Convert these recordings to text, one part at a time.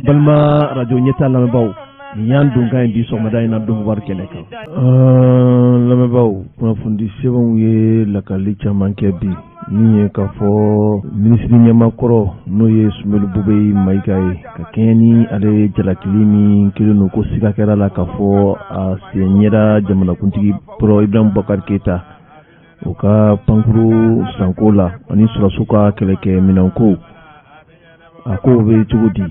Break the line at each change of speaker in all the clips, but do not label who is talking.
balma radio nyeta lambaw yan dunga indi somada ina dum war keleka lambaw ko fundi sebon ye lakali chamanke bi ni ka fo ministre nyama koro no ye sumelu bubey maikay ka keni ade jalakilimi kilino ko sika kera la ka fo a senyera jamana kuntigi pro Ibrahim Boubacar Keita o ka pankuru sankola ani surasuka keleke minanko ako be tugudi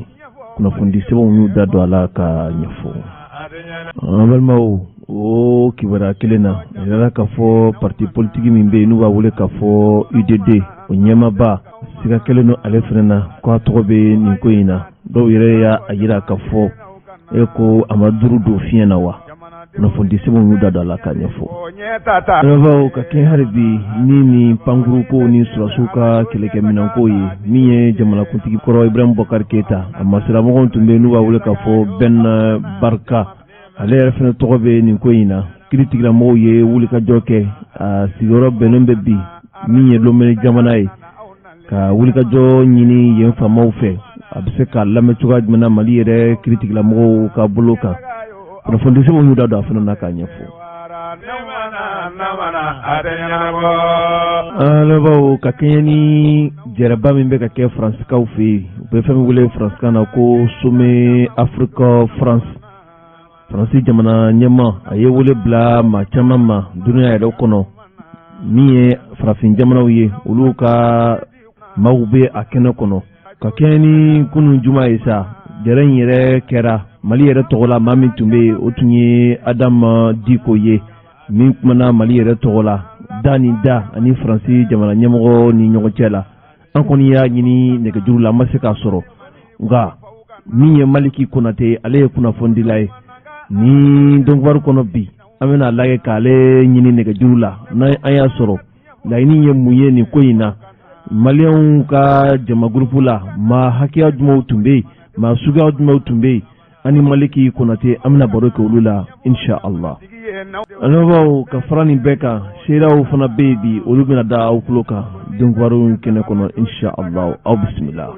kuna fundi sebon yu dado ala ka nyafo balmao o kibara kelena ela ka fo parti politique min be nu ba wole ka fo UDD o nyama ba sika keleno ale frena ko tobe ni ko ina do yire ya ajira ka fo eko amaduru do fiena wa na fundi sebon yu dado ala ka nyafo rava ka ken harbi nini panguru ko ni surasuka keleke minanko yi miye jamana kuntigi koro Ibrahim Boubacar Keita amma sira mo tumbe nu ba wole ka fo ben barka ale refene tobe ni ko ina critiquera mo ye wuli ka joke a sigoro benombe bi miye lo mel jamana yi ka wuli ka jo nyini yen famaw fe abse ka lame tuga mana mali yere critiquera mo ka boloka no fondi se mo yuda da fana naka nyefo alaba ka keni jeraba mimbe ka ke France ka ufi be fami wule France kana ko sume Africa France jamana nyama aye wule bla ma chama ma dunia ya kono miye farafin jamana uye uluka maube akene kono ka keni kunu juma isa jeren yere kera mali yere togola mami tumbe otunye Adam Diko ye min kumana mali yere togola dani da ani France jamana nyamgo ni nyogo chela an koni ya nyini nege jurula masika soro nga miye Maliki Konate ale kuna fondilai ni donc war kono bi amena lage kale nyini nege jurula na aya soro la ini ye muye ni koina malion ka jama groupe la ma hakia dum tumbe ma suga dum tumbe ani Maliki Konate amna baroke ulula insha Allah alors ka frani beka shiraw fana baby ulubina da ukuloka donc waru kene kono insha Allah aw bismillah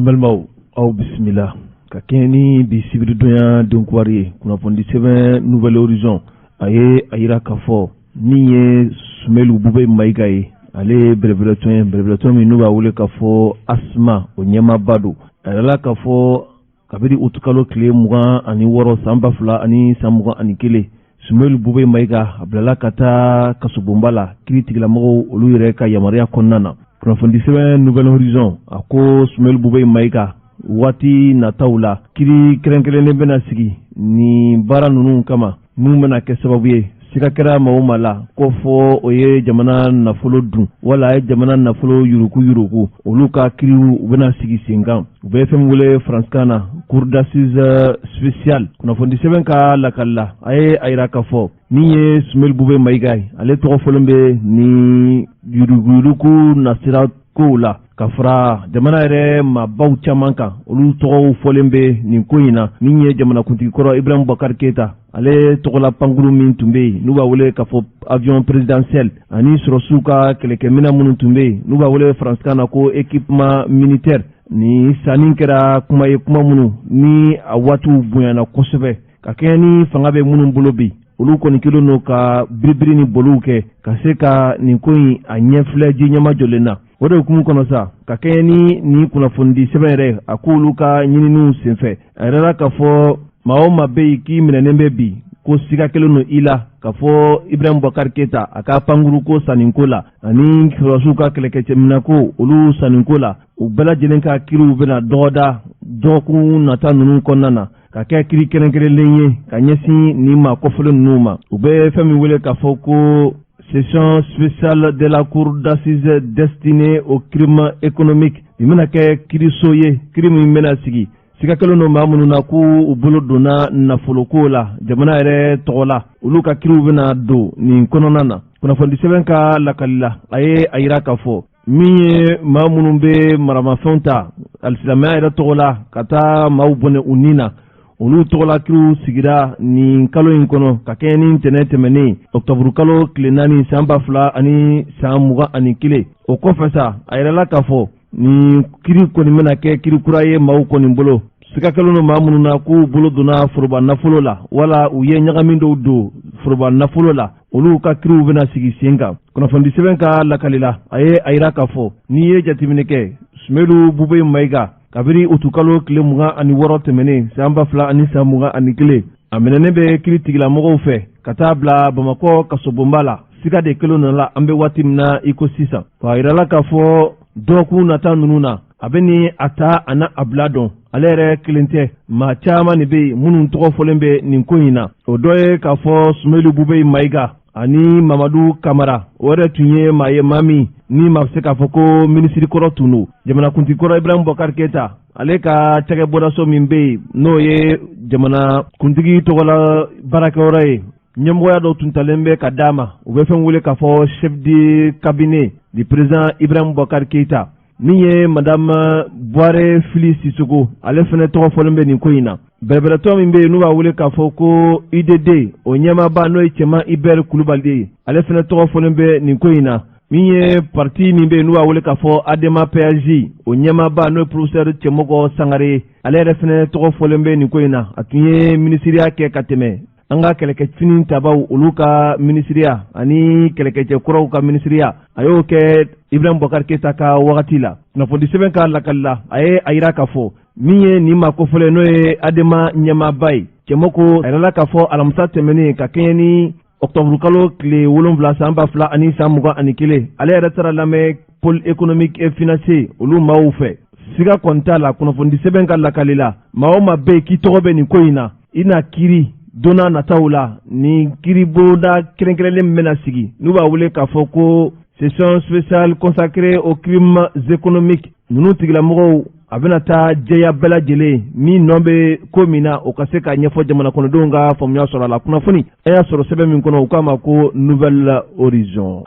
balmaw aw bismillah ka keni bi sibiri doya donc wari kuna fondi 7 nouvel horizon aye ayira kafo niye sumelu bube maigaye ale brevelaton mi nuba wule kafo asma o nyama badu ala kafo kabiri utukalo kile mugan ani woro samba fula ani samugan ani kele sumelu bube maiga ablala kata kasubumbala kritikila mo olu yere ka yamaria konnana kuna fondi 7 nouvel horizon ako sumelu bube maiga wati na taula kiri kerenkelene bena sigi ni bara nunu kama mumena ke sababu ye sika kera mawumala ko fo oye jamana nafolo dun wala ye jamana nafolo yuruku oluka kiri bena sigi singa ube fem wule France kana cour d'assises spécial kuna fondi 7 ka lakalla aye ayra ka fo ni ye Sumel Bube Maigai ale to folombe ni yuruku nasira ko la kafra jamana yɛrɛ ma baw caman kan olu tɔgɔw fɔlen bɛ nin ko in na min ye jamana kuntigi kɔrɔ Ibrahim Boubacar Keita ale tɔgɔla pankuru min tun bɛ yen n'u b'a wele k'a fɔ avion présidentiel ani sɔrɔsiw ka kɛlɛkɛminɛ minnu tun bɛ yen n'u b'a wele faransikan na ko équipement militaire ni sanni kɛra kuma ye kuma minnu ni a waatiw bonyana kosɛbɛ ka kɛɲɛ ni fanga bɛ minnu bolo bi olu kɔni kelen n'o ka biribiri ni boliw kɛ ka se ka nin ko in a ɲɛfilɛ ji ɲɛma jɔlen na o de hukumu kɔnɔ sa ka kɛɲɛ ni kunnafoni sɛbɛn yɛrɛ a k'olu ka ɲininiw senfɛ a yɛrɛ la k'a fɔ maa o maa bɛ yen k'i minɛnen bɛ bi ko siga kelen don i la k'a fɔ Ibrahim Boubacar Keita a ka pankuru ko saninko la ani sɔrɔsiw ka kɛlɛkɛcɛminako olu saninko la u bɛɛ lajɛlen ka kiriw bɛna dɔgɔda dɔgɔkun nata ninnu kɔnɔna na ka kɛ kiri kɛrɛnkɛrɛnlen ye ka ɲɛsin ni maa kɔfɛlen ninnu ma u bɛ fɛn min wele k'a fɔ ko session spéciale de la cour d'assises destinée aux crimes économiques bi bɛna kɛ kiriso ye kiri min bɛna sigi siga kelen don maa minnu na k'u u bolo donna nafoloko la jamana yɛrɛ tɔgɔ la olu ka kiriw bɛna don nin kɔnɔna na kunnafoni sɛbɛn ka lakali la a ye a yira k'a fɔ min ye maa minnu bɛ maramafɛnw ta alisilamɛya yɛrɛ tɔgɔ la ka taa maaw bɔnɛ u ni na olu tɔgɔla kiriw sigira nin kalo in kɔnɔ ka kɛ ni ntɛnɛn tɛmɛnen octobre kalo tile 4 san 2021 o kɔfɛ sa a yɛrɛla k'a fɔ ni kiri kɔni bɛna kɛ kiri kura ye maaw kɔni bolo. Siga kɛlen don maa minnu na k'u bolo donna foroba nafolo la wala u ye ɲagami dɔw don foroba nafolo la olu ka kiriw bɛna sigi sen kan. Kunnafoni sɛbɛn ka lakali la a ye a yira k'a fɔ n'i ye jateminɛ kɛ Sumelu Bube Mayiga kabiri utukalo tile 26 tɛmɛnen san 2021 a minɛnen bɛ kiri tigilamɔgɔw fɛ ka taa bila Bamakɔ kasobonba la. Siga de kelen nana an bɛ waati min na i ko sisan. Fa yirala k'a fɔ dɔgɔkun nata ninnu na a bɛ ni a ta a na a bila dɔn ale yɛrɛ kelen tɛ maa caman de bɛ yen minnu tɔgɔ fɔlen bɛ nin ko in na. O dɔ ye k'a fɔ Sumelu Bube Mayiga ani Mamadu Kamara o yɛrɛ tun ye maa ye maa min ni ma se k'a fɔ ko minisiri kɔrɔ tun don. Jamanakuntigi kɔrɔ Ibrahim Boubacar Keita ale ka cakɛbɔdaso min bɛ yen n'o ye jamanakuntigi tɔgɔla baarakɛyɔrɔ ye. Ɲɛmɔgɔya dɔw tun talen bɛ ka d'a ma u bɛ fɛn wele k'a fɔ chef de cabinet du président Ibrahim Boubacar Keita min ye madame Boire Fili Sisoko ale fana tɔgɔ fɔlen bɛ nin ko in na. Bɛrɛbɛrɛtɔ min bɛ yen n'u b'a wele k'a fɔ ko IDD o ɲɛmaaba n'o ye cɛman Iber Kulubali ye ale fana tɔgɔ fɔlen bɛ nin ko in na. Min ye parti min bɛ yen n'u b'a wele k'a fɔ Adema PAJ o ɲɛmaaba n'o ye professeur Cɛmɔgɔ Sangare ale yɛrɛ fana tɔgɔ fɔlen bɛ nin ko in na. A tun ye minisiriya kɛ ka tɛmɛ an ka kɛlɛkɛfini tabaw olu ka minisiriya ani kɛlɛkɛcɛ kuraw ka minisiriya a y'o kɛ Ibrahim Boubacar Keita ka wagati la. Kunnafoni sɛbɛn ka lakali la a ye a yira k'a fɔ min ye nin maa kofɔlen n'o ye Adema ɲɛmaaba ye Cɛmɔgɔ a yirala k'a fɔ alamisa tɛmɛnen ka kɛɲɛ ni octobre kalo tile 7 san 2021 ale yɛrɛ taara lamɛn pôle économique et financier olu maaw fɛ. Siga kɔni t'a la kunnafoni sɛbɛn ka lakali la maa o maa bɛ yen k'i tɔgɔ bɛ nin ko in na i na kiiri donna nataw la ni kiribonda kɛrɛnkɛrɛnlen bɛna sigi n'u b'a wele k'a fɔ ko session spéciale consacrée aux crimes économiques ninnu tigilamɔgɔw a bɛna taa jɛya bɛɛ lajɛlen min nɔ bɛ ko min na o ka se ka ɲɛfɔ jamana kɔnɔdenw ka faamuya sɔrɔ a la. Kunnafoni a y'a sɔrɔ sɛbɛn min kɔnɔ u k'a ma ko Nouvelle Horizon.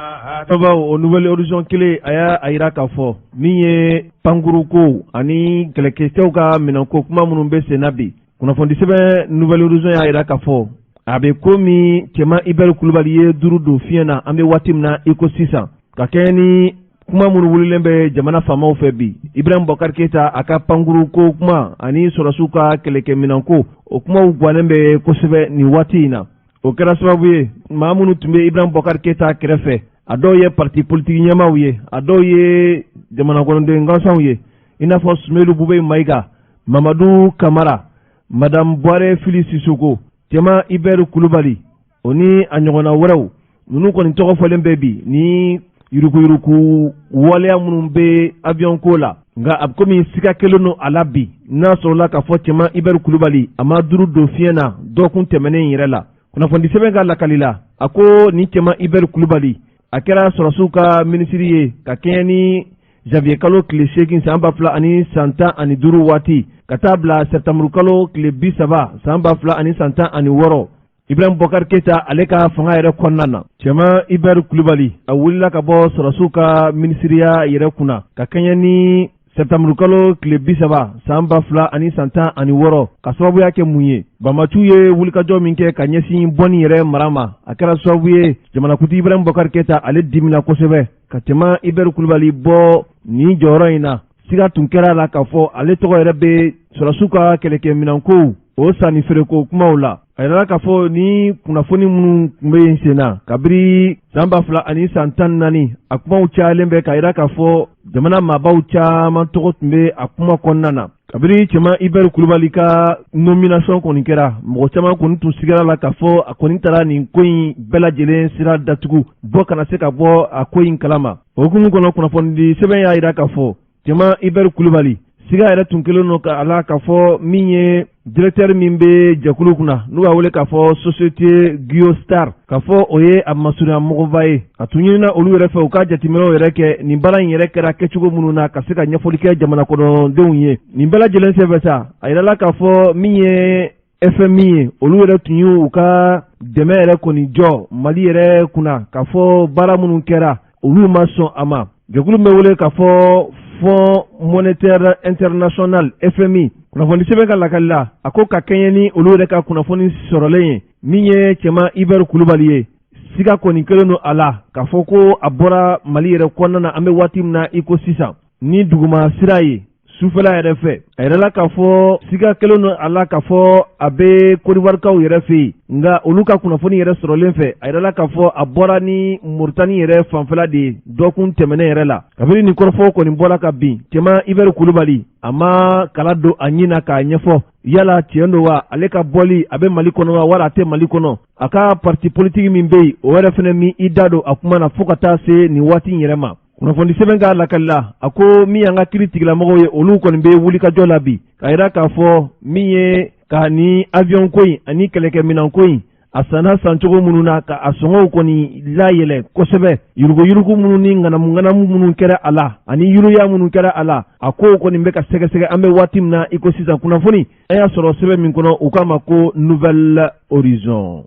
O Nouvelle Horizon kelen a y'a yira k'a fɔ min ye pankuruko ani kɛlɛkɛcɛw ka minɛnko kuma minnu bɛ sen na bi. Kunnafoni sɛbɛn Nouvelle Horizon y'a yira k'a fɔ a bɛ ko min cɛman Iber Kulubali ye duuru don fiɲɛ na an bɛ waati min na i ko sisan ka kɛ ni kuma minnu wulilen bɛ jamana faamaw fɛ bi. Ibrahim Boubacar Keita a ka pankuruko kuma ani sɔrɔsiw ka kɛlɛkɛminɛnko o kumaw guwanen bɛ kosɛbɛ nin waati in na. O kɛra sababu ye maa minnu tun bɛ Ibrahim Boubacar Keita kɛrɛfɛ a dɔw ye parti politique ɲɛmaaw ye a dɔw ye jamana kɔnɔden gansanw ye i n'a fɔ Sumelu Bube Mayiga Mamadu Kamara Madame Boire Fili Sisoko cɛman Iber Kulubali o ni a ɲɔgɔnna wɛrɛw ninnu kɔni tɔgɔ fɔlen bɛ bi ni yuruguyurugu waleya minnu bɛ avion ko la nka a bɛ komi siga kelen don a la bi n'a sɔrɔla k'a fɔ cɛman Iber Kulubali a ma duuru don fiɲɛ na dɔgɔkun tɛmɛnen yɛrɛ la. Kunnafoni sɛbɛn ka lakali la a ko ni cɛman Iber Kulubali a kɛra sɔrɔsiw ka minisiri ye ka kɛɲɛ ni janvier kalo tile 8 san 2015 waati ka taa bila septembre kalo tile 30 san 2016. Ibrahim Boubacar Keita ale ka fanga yɛrɛ kɔnɔna na cɛman Iber Kulubali a wulila ka bɔ sɔrɔsiw ka minisiriya yɛrɛ kunna ka kɛɲɛ ni septembre kalo tile 30 san 2016 ka sababuya kɛ mun ye Banbatu ye wulikajɔ min kɛ ka ɲɛsin bɔnni yɛrɛ mara ma a kɛra sababu ye jamanakuntigi Ibrahim Boubacar Keita ale dimina kosɛbɛ ka cɛman Iber Kulubali bɔ nin jɔyɔrɔ in na. Siga tun kɛra la k'a fɔ ale tɔgɔ yɛrɛ bɛ sɔrɔsiw ka kɛlɛkɛminɛnkow o sanni feereko kumaw la. A yɛrɛla k'a fɔ ni kunnafoni minnu tun bɛ yen sen na kabiri san 2014 a kumaw cayalen bɛ k'a yira k'a fɔ jamana maabaw caman tɔgɔ tun bɛ a kuma kɔnɔna na. Kabiri cɛman Iber Kulubali ka nomination kɔni kɛra mɔgɔ caman kɔni tun sigara la k'a fɔ a kɔni taara nin ko in bɛɛ lajɛlen sira datugu bɔ kana se ka bɔ a ko in kalama. O hukumu kɔnɔ kunnafonidi sɛbɛn y'a yira k'a fɔ cɛman Iber Kulubali siga yɛrɛ tun kelen don a la k'a fɔ min ye directeur min bɛ jɛkulu kunna n'u b'a wele k'a fɔ société Guiostar k'a fɔ o ye a masurunya mɔgɔba ye a tun ɲinina olu yɛrɛ fɛ u ka jateminɛw yɛrɛ kɛ nin baara in yɛrɛ kɛra kɛcogo minnu na ka se ka ɲɛfɔli kɛ jamana kɔnɔdenw ye. Nin bɛɛ lajɛlen senfɛ sa a yirala k'a fɔ min ye FMI ye olu yɛrɛ tun y'u ka dɛmɛ yɛrɛ kɔni jɔ Mali yɛrɛ kunna k'a fɔ baara minnu kɛra olu ma sɔn a ma. Jɛkulu bɛ wele k'a fɔ Fonds monétaire international FMI kunnafoni sɛbɛn ka lakali la a ko ka kɛɲɛ ni olu yɛrɛ ka kunnafoni sɔrɔlen ye min ye cɛman Iber Kulubali ye. Siga kɔni kelen don a la k'a fɔ ko a bɔra Mali yɛrɛ kɔnɔna na an bɛ waati min na i ko sisan ni duguma sira ye sufɛla yɛrɛ fɛ a yɛrɛla k'a fɔ siga kelen don a la k'a fɔ a bɛ kodiwarikaw yɛrɛ fɛ yen nka olu ka kunnafoni yɛrɛ sɔrɔlen fɛ a yɛrɛla k'a fɔ a bɔra ni Moritani yɛrɛ fanfɛla de ye dɔgɔkun tɛmɛnen yɛrɛ la kabini nin kɔrɔfɔ kɔni bɔra ka bin cɛman Ibɛri Kulubali a ma kala don a ɲin na k'a ɲɛfɔ yala tiɲɛ don wa ale ka bɔli a bɛ Mali kɔnɔ wa wala a tɛ Mali kɔnɔ a ka parti politique min bɛ yen o yɛrɛ fana min i da don a kuma na fo ka taa se nin waati in yɛrɛ ma kunnafoni sɛbɛn ka lakalila a ko min y'an ka kiiri tigilamɔgɔw ye olu kɔni bɛ wulikajɔ la bi k'a yira k'a fɔ min ye ka ni avion ko in ani kɛlɛkɛminɛn ko in a sanna sancogo minnu na ka a sɔngɔw kɔni layɛlɛ kosɛbɛ yurugu minnu ni ŋanamu minnu kɛra a la ani yuruya minnu kɛra a la a ko kɔni bɛ ka sɛgɛsɛgɛ an bɛ waati min na i ko sisan kunnafoni an y'a sɔrɔ sɛbɛn min kɔnɔ u k'a ma ko Nouvelle Horizon.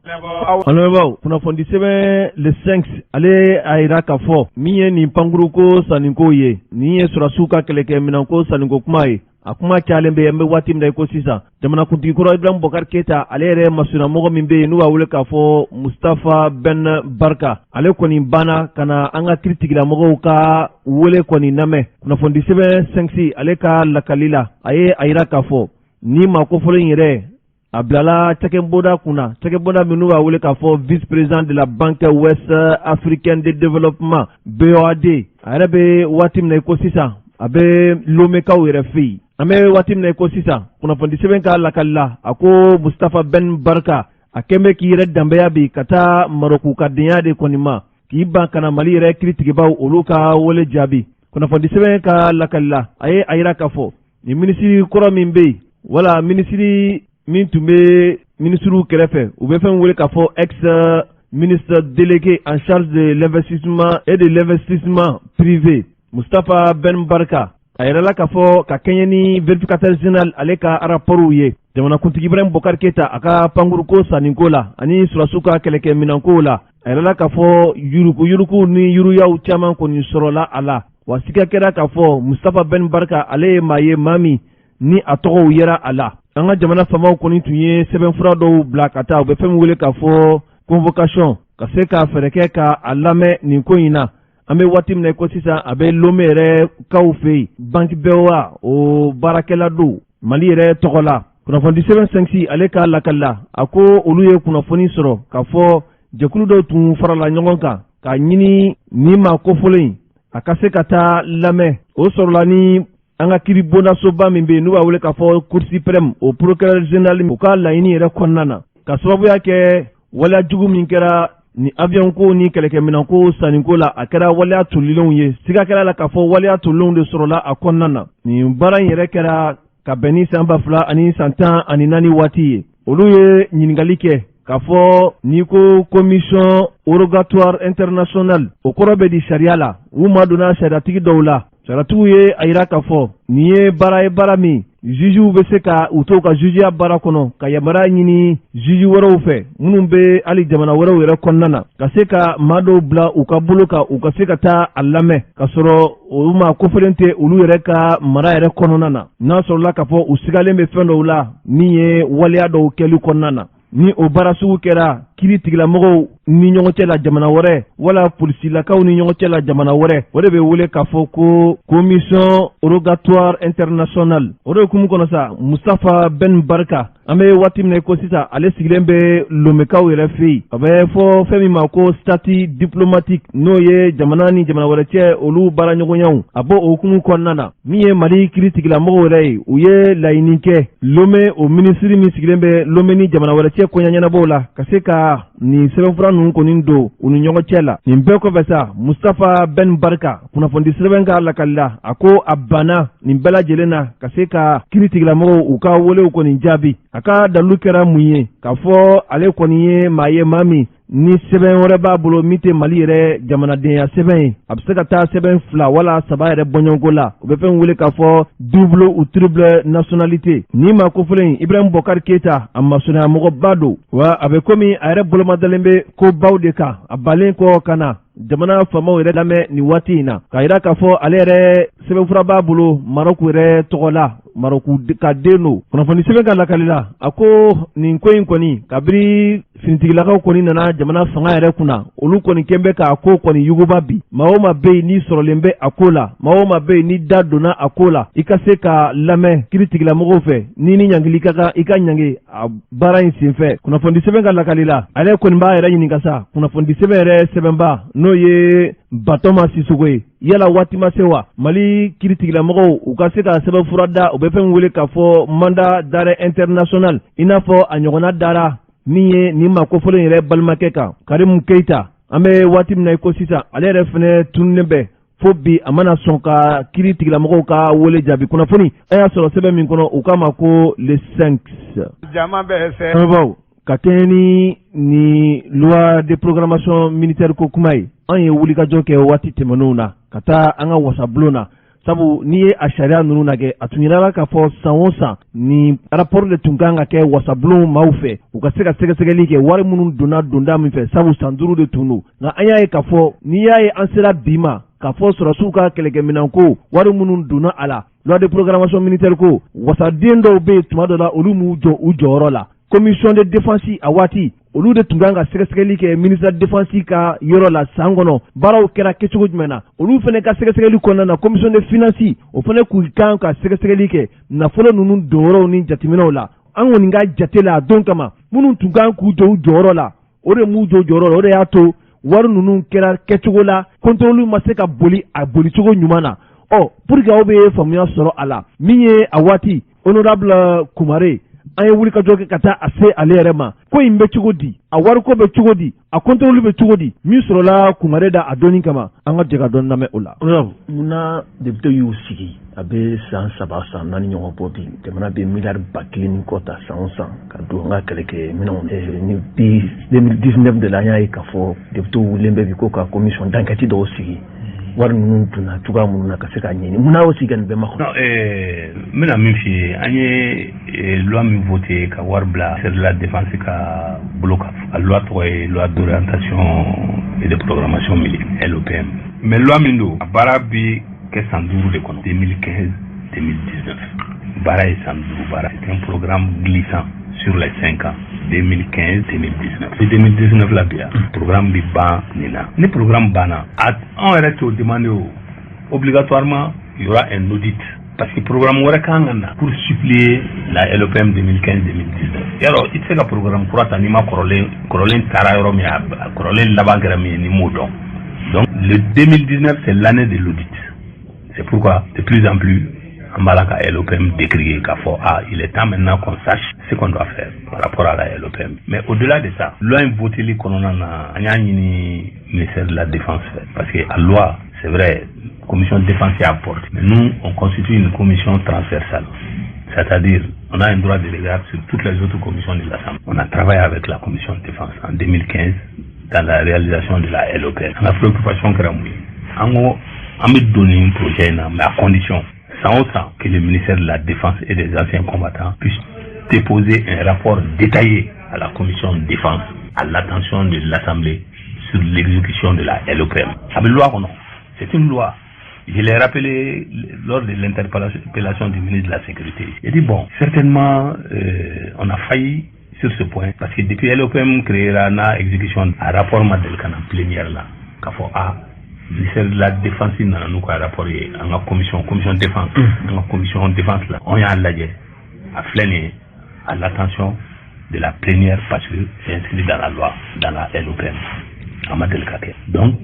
An lamɛnbaaw kunnafoni sɛbɛn le 5 ale a yira k'a fɔ min ye nin pankuruko sanniko ye nin ye sɔrɔsiw ka kɛlɛkɛminɛnko sanniko kuma ye a kuma cayalen bɛ an bɛ waati min na i ko sisan jamanakuntigi kɔrɔ Ibrahim Boubacar Keita ale yɛrɛ masurunamɔgɔ min bɛ yen n'u b'a wele k'a fɔ Mustafa Ben Barka ale kɔni banna ka na an ka kiiri tigilamɔgɔw ka wele kɔni lamɛn kunnafoni sɛbɛn 5 ale ka lakali la a ye a yira k'a fɔ ni maa kofɔlen yɛrɛ a bilala cakɛbonda kunna cakɛbonda min n'u b'a wele k'a fɔ vice-président de la Banque Ouest Africaine de Développement BOAD a yɛrɛ bɛ waati min na i ko sisan a bɛ Lomekaw yɛrɛ fɛ yen an bɛ waati min na i ko sisan kunnafoni sɛbɛn ka lakali la a ko Mustafa Ben Barka a kɛn bɛ k'i yɛrɛ danbeya bi ka taa Marɔku ka denya de kɔni ma k'i ban kana Mali yɛrɛ kiiritigibaw olu ka wele jaabi kunnafoni sɛbɛn ka lakali la a ye a yira k'a fɔ ni minisiri kɔrɔ min bɛ yen wala minisiri min tun bɛ minisiriw kɛrɛfɛ u bɛ fɛn wele k'a fɔ ex-ministre délégué en charge de l'investissement et de l'investissement privé Mustafa Ben Barka a yɛrɛla k'a fɔ ka kɛɲɛ ni vérificateur général ale ka rapportw ye jamanakuntigi Ibrahim Boubacar Keita a ka pankuruko sanniko la ani sɔrɔsiw ka kɛlɛkɛminɛnko la a yɛrɛla k'a fɔ yurugu ni yuruyaw caman kɔni sɔrɔla a la wa siga kɛra k'a fɔ Mustafa Ben Barka ale ye maa ye maa min ni a tɔgɔw yera a la an ka jamana faamaw kɔni tun ye sɛbɛnfura dɔw bila ka taa u bɛ fɛn min wele k'a fɔ convocation ka se ka fɛɛrɛ kɛ ka a lamɛn nin ko in na an bɛ waati min na ko sisan a bɛ Lome yɛrɛ kaw fɛ yen banque BOA o baarakɛla don Mali yɛrɛ tɔgɔ la kunnafoni sɛbɛn 5 ale ka lakali la a ko olu ye kunnafoni sɔrɔ k'a fɔ jɛkulu dɔw tun farala ɲɔgɔn kan k'a ɲini ni maa kofɔlen a ka se ka taa lamɛn o sɔrɔla ni an ka kiiri bondasoba min bɛ yen n'u b'a wele k'a fɔ Cour suprême o procureur général u ka laɲini yɛrɛ kɔnɔna na ka sababuya kɛ waleya jugu min kɛra ni avion ko ni kɛlɛkɛminɛnko sanniko la a kɛra waleya tolilenw ye siga kɛra la k'a fɔ waleya tolilenw de sɔrɔla a kɔnɔna na nin baara in yɛrɛ kɛra ka bɛn ni san 2000 ani san 14 waati ye olu ye ɲininkali kɛ k'a fɔ n'i ko commission rogatoire internationale o kɔrɔ bɛ di sariya la u ma donna sariyatigi dɔw la sariyatigiw ye a yira k'a fɔ nin ye baara min juges bɛ se ka u to ka jugeya baara kɔnɔ ka yamaruya ɲini juges wɛrɛw fɛ minnu bɛ hali jamana wɛrɛw yɛrɛ kɔnɔna na ka se ka maa dɔw bila u ka bolo kan u ka se ka taa a lamɛn ka sɔrɔ olu ma kofɔlen tɛ olu yɛrɛ ka mara yɛrɛ kɔnɔna na n'a sɔrɔla k'a fɔ u sigalen bɛ fɛn dɔw la min ye waleya dɔw kɛli kɔnɔna na ni o baara sugu kɛra kiiri tigilamɔgɔw ni ɲɔgɔn cɛ la jamana wɛrɛ wala polisilakaw ni ɲɔgɔn cɛ la jamana wɛrɛ o de bɛ wele k'a fɔ ko commission rogatoire internationale o de hukumu kɔnɔ sa Mustafa Ben Barka an bɛ waati min na ko sisan ale sigilen bɛ Lomekaw yɛrɛ fɛ yen a bɛ fɔ fɛn min ma ko statut diplomatique n'o ye jamana ni jamana wɛrɛ cɛ olu baara ɲɔgɔnyaw a bɔ o hukumu kɔnɔna na min ye Mali kiiri tigilamɔgɔw yɛrɛ ye u ye laɲini kɛ Lome o minisiri min sigilen bɛ Lome ni jamana wɛrɛ cɛ koɲɛ ɲɛnabɔw la ka se ka nin sɛbɛnfura ninnu kɔni don u ni ɲɔgɔn cɛ la nin bɛɛ kɔfɛ sa Mustafa Ben Barka kunnafoni sɛbɛn ka lakali la a ko a banna nin bɛɛ lajɛlen na ka se ka kiiri tigilamɔgɔw u ka welew kɔni jaabi a ka dalu kɛra mun ye k'a fɔ ale kɔni ye maa ye maa min ni sɛbɛn wɛrɛ b'a bolo min tɛ Mali yɛrɛ jamanadenya sɛbɛn ye a bɛ se ka taa sɛbɛn 2 wala 3 yɛrɛ bɔɲɔgɔnko la u bɛ fɛn wele k'a fɔ double ou triple nationalité ni maa kofɔlen Ibrahim Boubacar Keita a masurunayamɔgɔba don wa a bɛ komi a yɛrɛ bolomadalen bɛ ko baw de kan a balen kɔ ka na jamana faamaw yɛrɛ lamɛn nin waati in na k'a yira k'a fɔ ale yɛrɛ sɛbɛnfura b'a bolo Marɔku yɛrɛ tɔgɔ la Maroku ka deno kunnafoni sɛbɛn ka lakalila a ko nin ko in kɔni kabiri finitigilakaw kɔni nana jamana fanga yɛrɛ kunna olu kɔni kɛn bɛ k'a ko kɔni yuguba bi maa o maa bɛ yen ni sɔrɔlen bɛ a ko la maa o maa bɛ yen ni da donna a ko la i ka se ka lamɛn kiiritigɛlamɔgɔw fɛ ni ɲangili ka kan i ka ɲangi a baara in senfɛ kunnafoni sɛbɛn ka lakalila ale kɔni b'a yɛrɛ ɲininka sa kunnafoni sɛbɛn yɛrɛ sɛbɛnba n'o ye Batoma Sissoco ye yala waati ma se wa Mali kiiritigɛlamɔgɔw u ka se ka sɛbɛn fura da u bɛ fɛn wele k'a fɔ mandat d'arrêt international i n'a fɔ a ɲɔgɔnna dara min ye nin ma kofɔlen yɛrɛ balimakɛ kan Karimu Keita an bɛ waati min na i ko sisan ale yɛrɛ fɛnɛ tununnen bɛ fo bi a mana sɔn ka kiiri tigilamɔgɔw ka wele jaabi kunnafoni a y'a sɔrɔ sɛbɛn min kɔnɔ u k'a ma ko le 5
jama bɛ fɛ
ka kɛɲɛ ni loi de programmation militaire ko kuma ye an ye wulikajɔ kɛ waati tɛmɛnenw na ka taa an ka wasabulon na sabu n'i ye a sariya ninnu lajɛ a tun yirala k'a fɔ san o san ni rapport de tun kan ka kɛ wasabulon maaw fɛ u ka se ka sɛgɛsɛgɛli kɛ wari minnu donna donda min fɛ sabu san 5 de tun don nka an y'a ye k'a fɔ n'i y'a ye an sera bi ma k'a fɔ sɔrɔsiw ka kɛlɛkɛminɛn ko wari minnu donna a la loi de programmation militaire ko wasaden dɔw bɛ yen tuma dɔ la olu m'u jɔ u jɔyɔrɔ la commission de défense a waati olu de tun kan ka sɛgɛsɛgɛli kɛ ministère de défense ka yɔrɔ la san kɔnɔ baaraw kɛra kɛcogo jumɛn na olu fana ka sɛgɛsɛgɛli kɔnɔna na commission de finance o fana k'u kan ka sɛgɛsɛgɛli kɛ nafolo ninnu donyɔrɔw ni jateminɛw la an kɔni ka jate la a don kama minnu tun kan k'u jɔ u jɔyɔrɔ la o de m'u jɔ jɔyɔrɔ la o de y'a to wari ninnu kɛra kɛcogo la contrôle ma se ka boli a bolicogo ɲuman na pour que aw bɛ faamuya sɔrɔ a la min ye a waati honorable Kumare an ye wulikajɔ kɛ ka taa a se ale yɛrɛ ma ko in bɛ cogo di a wariko bɛ cogo di a contrôle bɛ cogo di min sɔrɔla Kumare da a dɔɔnin kama an ka jɛ ka dɔɔnin lamɛn o la.
munna député y'u sigi a bɛ san 3 san 4 ɲɔgɔn bɔ bi jamana bɛ miliyari 1,000 ni kɔ ta san o san ka don an ka kɛlɛkɛminɛnw ni bi 2019 de la an y'a ye k'a fɔ député wulilen bɛ bi ko ka commission d'enquête dɔw sigi wari ninnu donna cogoya minnu na ka se k'a ɲɛɲini munna y'o sigi ka nin bɛɛ ma kɔnɔ.
n bɛna min f'i ye an ye loi min voté ka wari bila ministère de la défense ka bolo kan a loi tɔgɔ ye loi d'orientation et de programmation militaire LOPM mais loi min don a baara bi kɛ san 5 de kɔnɔ 2015-2019 baara ye san 5 baara c'est un programme glissant sur les 5 ans 2015-2019 et 2019 la bi programme bi ban nin na ni programme banna on yɛrɛ t'o demander obligatoirement il y aura un audit parce que programme wɛrɛ kan ka na pour suppléer la LOPM 2015-2019 yarɔ i tɛ se ka programme kura ta n'i ma kɔrɔlen taara yɔrɔ min a kɔrɔlen laban kɛra min ye n'i m'o dɔn donc le 2019 c'est l'année de l'audit c'est pourquoi de plus en plus on va la LOPM décrier qu'à fort il est temps maintenant qu'on sache ce qu'on doit faire par rapport à la LOPM. Mais au-delà de ça, loi voté les colonnes ni ministère de la Défense parce que la loi, c'est vrai, commission de défense y apporte. Mais nous, on constitue une commission transversale. C'est-à-dire, on a un droit de regard sur toutes les autres commissions de l'Assemblée. On a travaillé avec la commission de défense en 2015 dans la réalisation de la LOPM. La préoccupation que nous avons donné un projet, mais à condition que le ministère de la Défense et des anciens combattants puisse déposer un rapport détaillé à la commission de défense à l'attention de l'Assemblée sur l'exécution de la LOPM. C'est une loi. Je l'ai rappelé lors de l'interpellation du ministre de la Sécurité. Il dit bon, certainement on a failli sur ce point parce que depuis LOPM créera une exécution à rapport Madel Kana plénière là. Le ministère de la Défense n'a pas rapport à la commission de défense. La commission de défense là, on y a l'adjet à fléner à l'attention de la plénière parce que c'est inscrit dans la loi, dans la LOPM. Donc,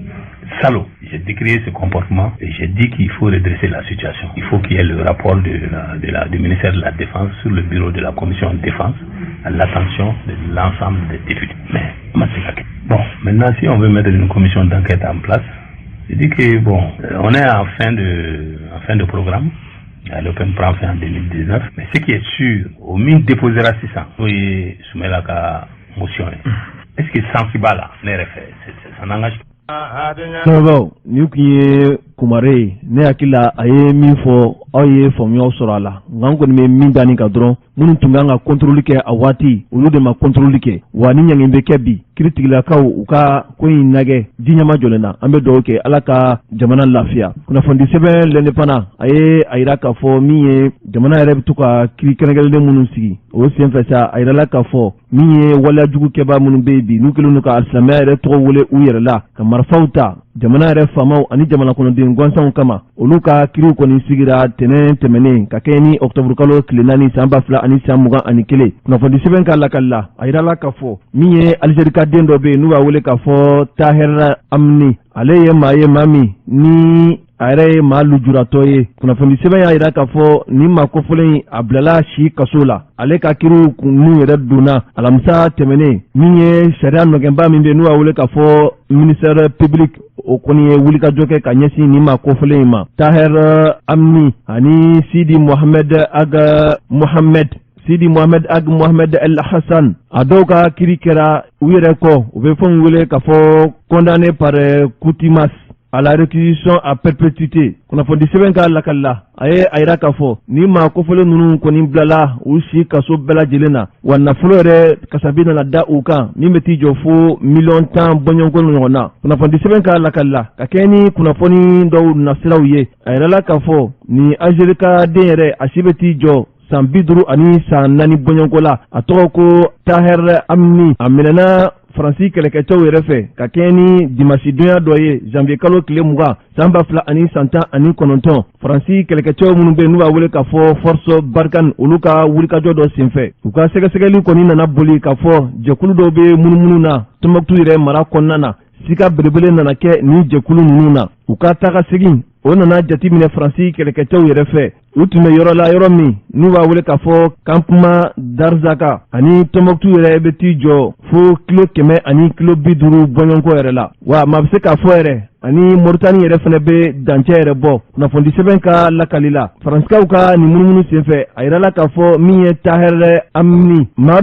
salaud, j'ai décrié ce comportement et j'ai dit qu'il faut redresser la situation. Il faut qu'il y ait le rapport du ministère de la Défense sur le bureau de la commission de défense à l'attention de l'ensemble des députés. Mais, bon, maintenant si on veut mettre une commission d'enquête en place, je dis que bon, on est en fin de programme. L'Open prend fin en 2019. Mais ce qui est sûr, au minimum déposera 600. Oui, soumet la motion. Est-ce que sensible là, n'est refait, ça n'engage
Sababu ni kun ye Kumare ne hakila aye min fɔ aw ye faamuyaw sɔrɔ a la nka n kɔni bɛ min dani ka dɔrɔn minnu tun kan ka contrôle kɛ a waati olu de ma contrôle kɛ wa ni ɲangin bɛ kɛ bi kiritigilakaw u ka ko in nagɛ diɲɛma jɔlen na an bɛ dugawu kɛ ala ka jamana lafiya kunnafoni sɛbɛn l'indépendant a ye a yira k'a fɔ min ye jamana yɛrɛ bɛ to ka kiri kɛrɛnkɛrɛnlen minnu sigi o senfɛ sa a yirala k'a fɔ min ye waleyajugu kɛbaa minnu bɛ yen bi n'u kɛlen don ka alisilamɛya yɛrɛ tɔgɔ wele u yɛrɛ la ka marifaw ta jamana yɛrɛ faamaw ani jamana kɔnɔden gansanw kama olu ka kiriw kɔni sigira tɛnɛn tɛmɛnen ka kɛ ni octobre kalo tile 4 san 2021 kunnafoni sɛbɛn ka lakali la a yirala k'a fɔ min ye Algérie ka den dɔ bɛ yen n'u b'a wele k'a fɔ Taher Amni ale ye maa min ni a yɛrɛ ye maa lujuratɔ ye kunnafoni sɛbɛn y'a yira k'a fɔ ni maa kɔfɔlen a bilala si kaso la ale ka kiriw kun yɛrɛ donna alamisa tɛmɛnen min ye sariya nɔgɛnba min bɛ n'u b'a wele k'a fɔ ministère public o kɔni ye wulikajɔ kɛ ka ɲɛsin ni maa kɔfɔlen in ma Taher Amni ani Sidi Mohamed Ag Mohamed El Hassan a dɔw ka kiri kɛra u yɛrɛ kɔ u bɛ fɛnw wele k'a fɔ condamné par contumace à la réquisition à perpétuité kunnafoni sɛbɛn ka lakali la a ye a yira k'a fɔ ni maa kɔfɔlen ninnu kɔni bilala u si kaso bɛɛ lajɛlen na wa nafolo yɛrɛ kasabi nana da u kan min bɛ t'i jɔ fo 10,000,000 bɔɲɔgɔnko ɲɔgɔn na kunnafoni sɛbɛn ka lakali la ka kɛ ni kunnafoni dɔw nasiraw ye a yirala k'a fɔ ni Algérie ka den yɛrɛ a si bɛ t'i jɔ san 50 ani san 4 bɔɲɔgɔnko la a tɔgɔ ko Taher Amni a minɛna Faransi kɛlɛkɛcɛw yɛrɛ fɛ ka kɛ ni dimanche donya dɔ ye janvier kalo tile 20 san 2019 Faransi kɛlɛkɛcɛw minnu bɛ n'u b'a wele k'a fɔ force Barkhane olu ka wulikajɔ dɔ senfɛ u ka sɛgɛsɛgɛli kɔni nana boli k'a fɔ jɛkulu dɔw bɛ munumunu na Tombouctou yɛrɛ mara kɔnɔna na sika belebele nana kɛ ni jɛkulu ninnu na u ka taga segin o nana jateminɛ Faransi kɛlɛkɛcɛw yɛrɛ fɛ u tun bɛ yɔrɔ la yɔrɔ min n'u b'a wele k'a fɔ campement d'Arzaka ani Tombouctou yɛrɛ bɛ t'i jɔ fo kilo 100 ani kilo 50 bɔɲɔgɔnko yɛrɛ la wa maa bɛ se k'a fɔ yɛrɛ ani Mauritanie yɛrɛ fana bɛ dancɛ yɛrɛ bɔ kunnafoni sɛbɛn ka lakali la Faransikaw ka nin munumunu senfɛ a yirala k'a fɔ min ye Taher Amni maa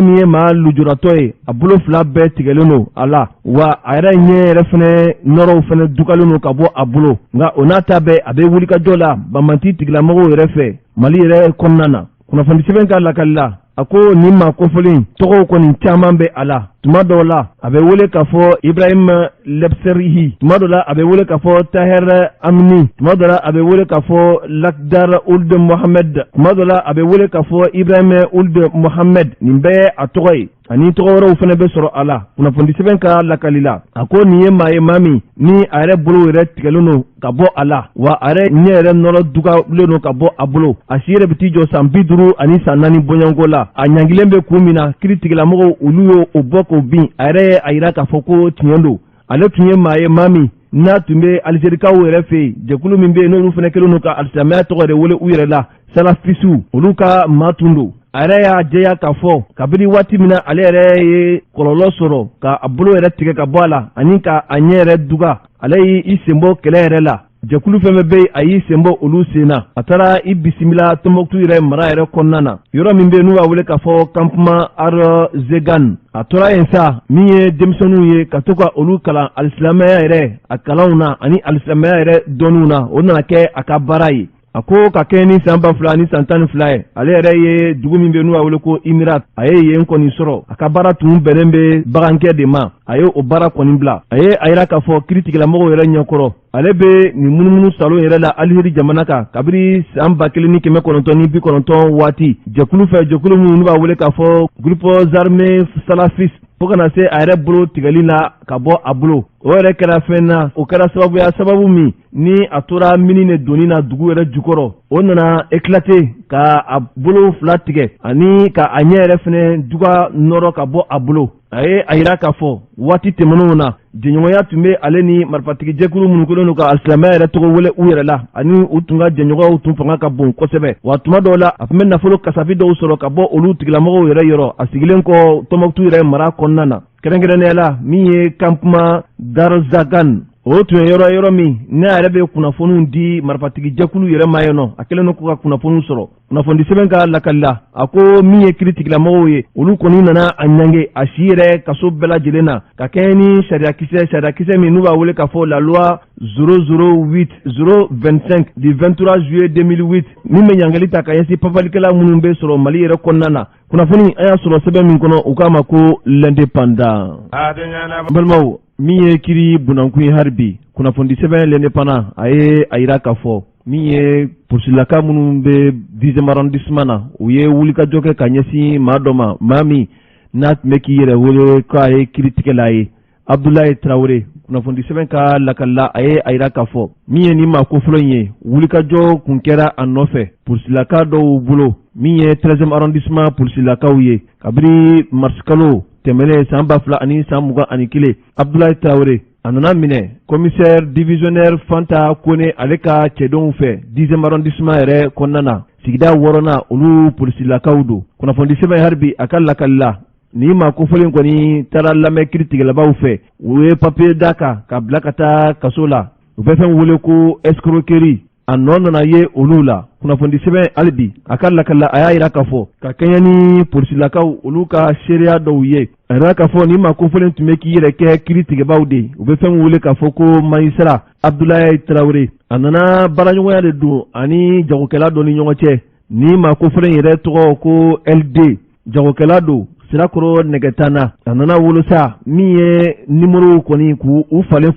min ye maa lujuratɔ ye a bolo 2 bɛɛ tigɛlen don a la wa a yɛrɛ ɲɛ yɛrɛ fana nɔrɔw fana dugalen don ka bɔ a bolo nka o n'a ta bɛɛ a bɛ wulikajɔ la Banmanti tigilamɔgɔw yɛrɛ fɛ Mali yɛrɛ kɔnɔna na kunnafoni sɛbɛn ka lakali la a ko nin maa kɔfɔlen tɔgɔw kɔni caman bɛ a la tuma dɔw la a bɛ wele k'a fɔ Ibrahim Lepserihi tuma dɔw la a bɛ wele k'a fɔ Taher Amni tuma dɔw la a bɛ wele k'a fɔ Lakdar Ould Mohamed tuma dɔw la a bɛ wele k'a fɔ Ibrahim Ould Mohamed nin bɛɛ a tɔgɔ ye ani tɔgɔ wɛrɛw fana bɛ sɔrɔ a la kunnafoni sɛbɛn ka lakali la a ko nin ye maa min ni a yɛrɛ bolo yɛrɛ tigɛlen don ka bɔ a la wa a yɛrɛ ɲɛ yɛrɛ nɔrɔ dugalen don ka bɔ a bolo a si yɛrɛ bɛ t'i jɔ san 50 ani san 4 bɔɲɔgɔnko la a ɲangilen bɛ kun min na kiiritigɛlamɔgɔw olu y'o o bɔ k'o bin a yɛrɛ ye a yira k'a fɔ ko tiɲɛ don ale tun ye maa min n'a tun bɛ Algérikaw yɛrɛ fɛ yen jɛkulu min bɛ yen n'olu fana kɛlen don ka alisilamɛya tɔgɔ de wele u yɛrɛ la salafisiw olu ka maa tun don a yɛrɛ y'a jɛya k'a fɔ kabini waati min na ale yɛrɛ ye kɔlɔlɔ sɔrɔ k'a bolo yɛrɛ tigɛ ka bɔ a la ani ka a ɲɛ yɛrɛ duga ale y'i senbɔ kɛlɛ yɛrɛ la jɛkulu fɛn bɛ a y'i senbɔ olu sen na a taara i bisimila Tombouctou yɛrɛ mara yɛrɛ kɔnɔna na yɔrɔ min bɛ n'u b'a wele k'a fɔ campement Arzegan a tora yen sa min ye denmisɛnninw ye ka to ka olu kalan alisilamɛya yɛrɛ a kalanw na ani alisilamɛya yɛrɛ dɔnniw na o nana kɛ a ka baara ye a ko ka kɛ ni san 2000 ni san 12 ye ale yɛrɛ ye dugu min bɛ n'u b'a wele ko Imirat a ye yen kɔni sɔrɔ a ka baara tun bɛnnen bɛ bagankɛ de ma a ye o baara kɔni bila a ye a yira k'a fɔ kiiritigɛlamɔgɔw yɛrɛ ɲɛkɔrɔ ale bɛ nin munumunu salon yɛrɛ la Algérie jamana kan kabini san 1990 waati jɛkulu fɛ jɛkulu minnu n'u b'a wele k'a fɔ groupes armés salafistes fo kana se a yɛrɛ bolo tigɛli la ka bɔ a bolo o yɛrɛ kɛra fɛn na o kɛra sababu min ni a tora mini ne donni na dugu yɛrɛ jukɔrɔ o nana éclater ka a bolo 2 tigɛ ani ka a ɲɛ yɛrɛ fɛnɛ duga nɔrɔ ka bɔ a bolo a ye a yira k'a fɔ waati tɛmɛnenw na jɛɲɔgɔnya tun bɛ ale ni marifatigi jɛkulu minnu kɛlen don ka alisilamɛya yɛrɛ tɔgɔ wele u yɛrɛ la ani u tun ka jɛɲɔgɔnw tun fanga ka bon kosɛbɛ wa tuma dɔw la a tun bɛ nafolo kasafi dɔw sɔrɔ ka bɔ olu tigilamɔgɔw yɛrɛ yɔrɔ a sigilen kɔ Tombouctou yɛrɛ mara kɔnɔna na kɛrɛnkɛrɛnnenya la min ye campement d'Arzagan o tun ye yɔrɔ min ne yɛrɛ bɛ kunnafoniw di marifatigi jɛkulu yɛrɛ ma yennɔ a kɛlen don k'u ka kunnafoniw sɔrɔ kunnafoni sɛbɛn ka lakalila a ko min ye kiiritigɛlamɔgɔw ye olu kɔni nana a ɲange a si yɛrɛ kaso bɛɛ lajɛlen na ka kɛɲɛ ni sariyakisɛ min n'u b'a wele k'a fɔ la loi 008/025 du 23 juillet 2008 min bɛ ɲangali ta ka ɲɛsin papalikɛla minnu bɛ sɔrɔ Mali yɛrɛ kɔnɔna na kunnafoni an y'a sɔrɔ sɛbɛn min kɔnɔ u k'a ma ko l'indépendant balimaw min ye kiri bunankun ye haribi kunnafoni sɛbɛn l'indépendant a ye a yira k'a fɔ min ye polisilaka minnu bɛ 10e arrondissement na u ye wulikajɔ kɛ ka ɲɛsin maa dɔ ma maa min n'a tun bɛ k'i yɛrɛ wele k'a ye kiiritigɛla ye Abdoulaye Traoré kunnafoni sɛbɛn ka lakalila a ye a yira k'a fɔ min ye nin maa kofɔlɔ in ye wulikajɔ kun kɛra a nɔfɛ polisilaka dɔw bolo min ye 13e arrondissement polisilakaw ye kabiri mars kalo tɛmɛnen san 2021 Abdoulaye Traoré a nana minɛ commissaire divisionnaire Fanta Kone ale ka cɛdenw fɛ 10e arrondissement yɛrɛ kɔnɔna na sigida 6nan olu polisilakaw don kunnafoni sɛbɛn haribi a ka lakalila ni maa kofɔlen kɔni taara lamɛn kiiritigɛlabaw fɛ u ye papier d'a kan ka bila ka taa kaso la u bɛ fɛn wele ko escroquerie a nɔ nana ye olu la kunnafoni sɛbɛn hali bi a ka lakalila a y'a yira k'a fɔ ka kɛɲɛ ni polisilakaw olu ka seereya dɔw ye a yira k'a fɔ ni maa kofɔlen tun bɛ k'i yɛrɛ kɛ kiiritigɛbaw de u bɛ fɛn wele k'a fɔ ko magistrat Abdoulaye Traoré a nana baaraɲɔgɔnya de don ani jagokɛla dɔ ni ɲɔgɔn cɛ ni maa kofɔlen yɛrɛ tɔgɔ ko LD jagokɛla don Sirakɔrɔ Nɛgɛtana a nana wolosa min ye numéro kɔni k'u falen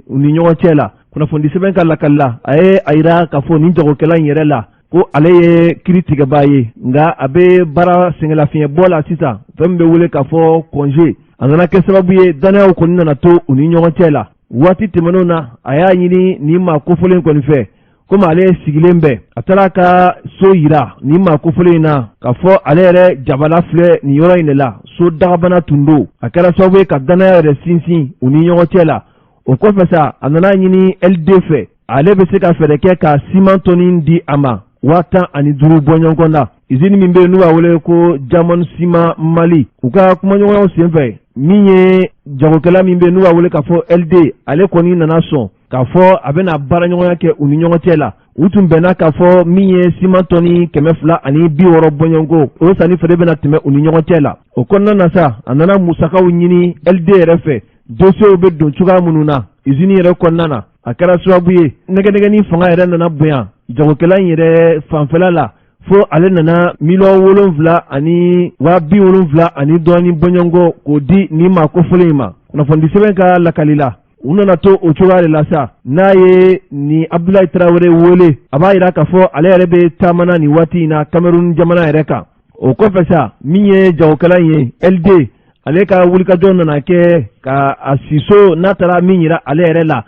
u ni ɲɔgɔn cɛ la kunnafoni sɛbɛn ka lakalila a ye a yira k'a fɔ nin jagokɛla in yɛrɛ la ko ale ye kiiritigɛbaa ye nka a bɛ baara sɛngɛlafiɲɛbɔ la sisan fɛn min bɛ wele k'a fɔ congé a nana kɛ sababu ye danayaw kɔni nana to u ni ɲɔgɔn cɛ la waati tɛmɛnenw na a y'a ɲini nin maa kofɔlen kɔni fɛ komi ale sigilen bɛ a taara ka so yira nin maa kofɔlen in na k'a fɔ ale yɛrɛ jabala filɛ nin yɔrɔ in de la so dagabana tun don a kɛra sababu ye ka danaya yɛrɛ sinsin u ni ɲɔgɔn cɛ la o kɔfɛ sa a nana ɲini LD fɛ ale bɛ se ka fɛɛrɛ kɛ ka siman tɔni di a ma 15 bɔ ɲɔgɔn na usine min bɛ yen n'u b'a wele ko German Ciment Mali u ka kumaɲɔgɔnyaw senfɛ min ye jagokɛla min bɛ yen n'u b'a wele k'a fɔ LD ale kɔni nana sɔn k'a fɔ a bɛna baaraɲɔgɔnya kɛ u ni ɲɔgɔn cɛ la u tun bɛnna k'a fɔ min ye siman tɔni 260 bɔ ɲɔgɔn o sanni feere bɛna tɛmɛ u ni ɲɔgɔn cɛ la o kɔnɔna na sa a nana musakaw ɲini LD yɛrɛ fɛ dossiers bɛ don cogoya minnu na usine yɛrɛ kɔnɔna na a kɛra sababu ye nɛgɛnɛgɛni fanga yɛrɛ nana bonya jagokɛla in yɛrɛ fanfɛla la fo ale nana $7,000 ani $70,000 ani dɔɔni bɔɲɔgɔn k'o di nin maa kofɔlen in ma kunnafoni sɛbɛn ka lakalila u nana to o cogoya de la sa n'a ye ni Abdoulaye Traoré wele a b'a yira k'a fɔ ale yɛrɛ bɛ taamana nin waati in na Cameroun jamana yɛrɛ kan o kɔfɛ sa min ye jagokɛla in ye LD ale ka wulikajɔ nana kɛ ka a siso n'a taara min yira ale yɛrɛ la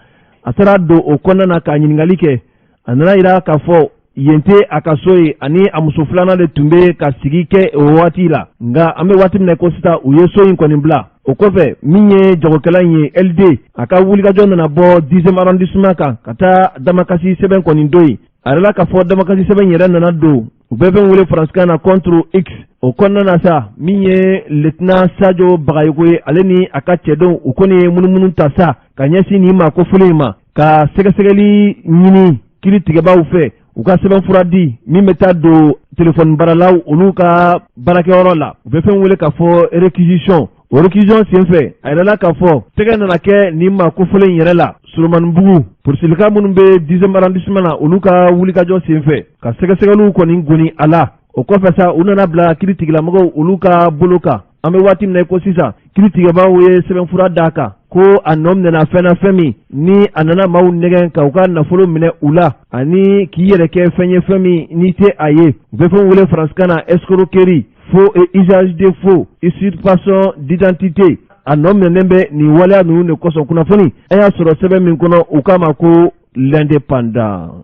a taara don o kɔnɔna na ka ɲininkali kɛ a nana yira k'a fɔ yen tɛ a ka so ye ani a muso filanan de tun bɛ ka sigi kɛ o waati la nka an bɛ waati min na ko sisan u ye so in kɔni bila o kɔfɛ min ye jagokɛla in ye LD a ka wulikajɔ nana bɔ 10e arrondissement kan ka taa damakasi sɛbɛn kɔni don yen a yɛrɛ la k'a fɔ damakasi sɛbɛn yɛrɛ nana don u bɛɛ bɛ wele faransikan na contre X o kɔnɔna na sa min ye lieutenant Sadio Bagayoko ye ale ni a ka cɛdenw u kɔni ye munumunu ta sa ka ɲɛsin nin maa kofɔlen ma ka sɛgɛsɛgɛli ɲini kiiritigɛbaw fɛ u ka sɛbɛnfura di min bɛ taa don téléphone baaralaw olu ka baarakɛyɔrɔ la u bɛ fɛn wele k'a fɔ réquisition o réquisition senfɛ a yɛrɛ la k'a fɔ tɛgɛ nana kɛ nin maa kofɔlen yɛrɛ la Solomanibugu polisilika minnu bɛ 10e arrondissement na olu ka wulikajɔ senfɛ ka sɛgɛsɛgɛliw kɔni goni a la o kɔfɛ sa u nana bila kiiritigilamɔgɔw olu ka bolo kan an bɛ waati min na ko sisan kiiritigɛbaw ye sɛbɛnfura d'a kan ko a nɔ minɛna fɛn na fɛn min ni a nana maaw nɛgɛn ka u ka nafolo minɛ u la ani k'i yɛrɛ kɛ fɛn ye fɛn min n'i tɛ a ye u bɛ fɛn wele faransikan na escroquerie faux et usage de faux usurpation d'identité a nɔ minɛnen bɛ nin waleya ninnu de kosɔn kunnafoni an y'a sɔrɔ sɛbɛn min kɔnɔ u k'a ma ko l'indépendant.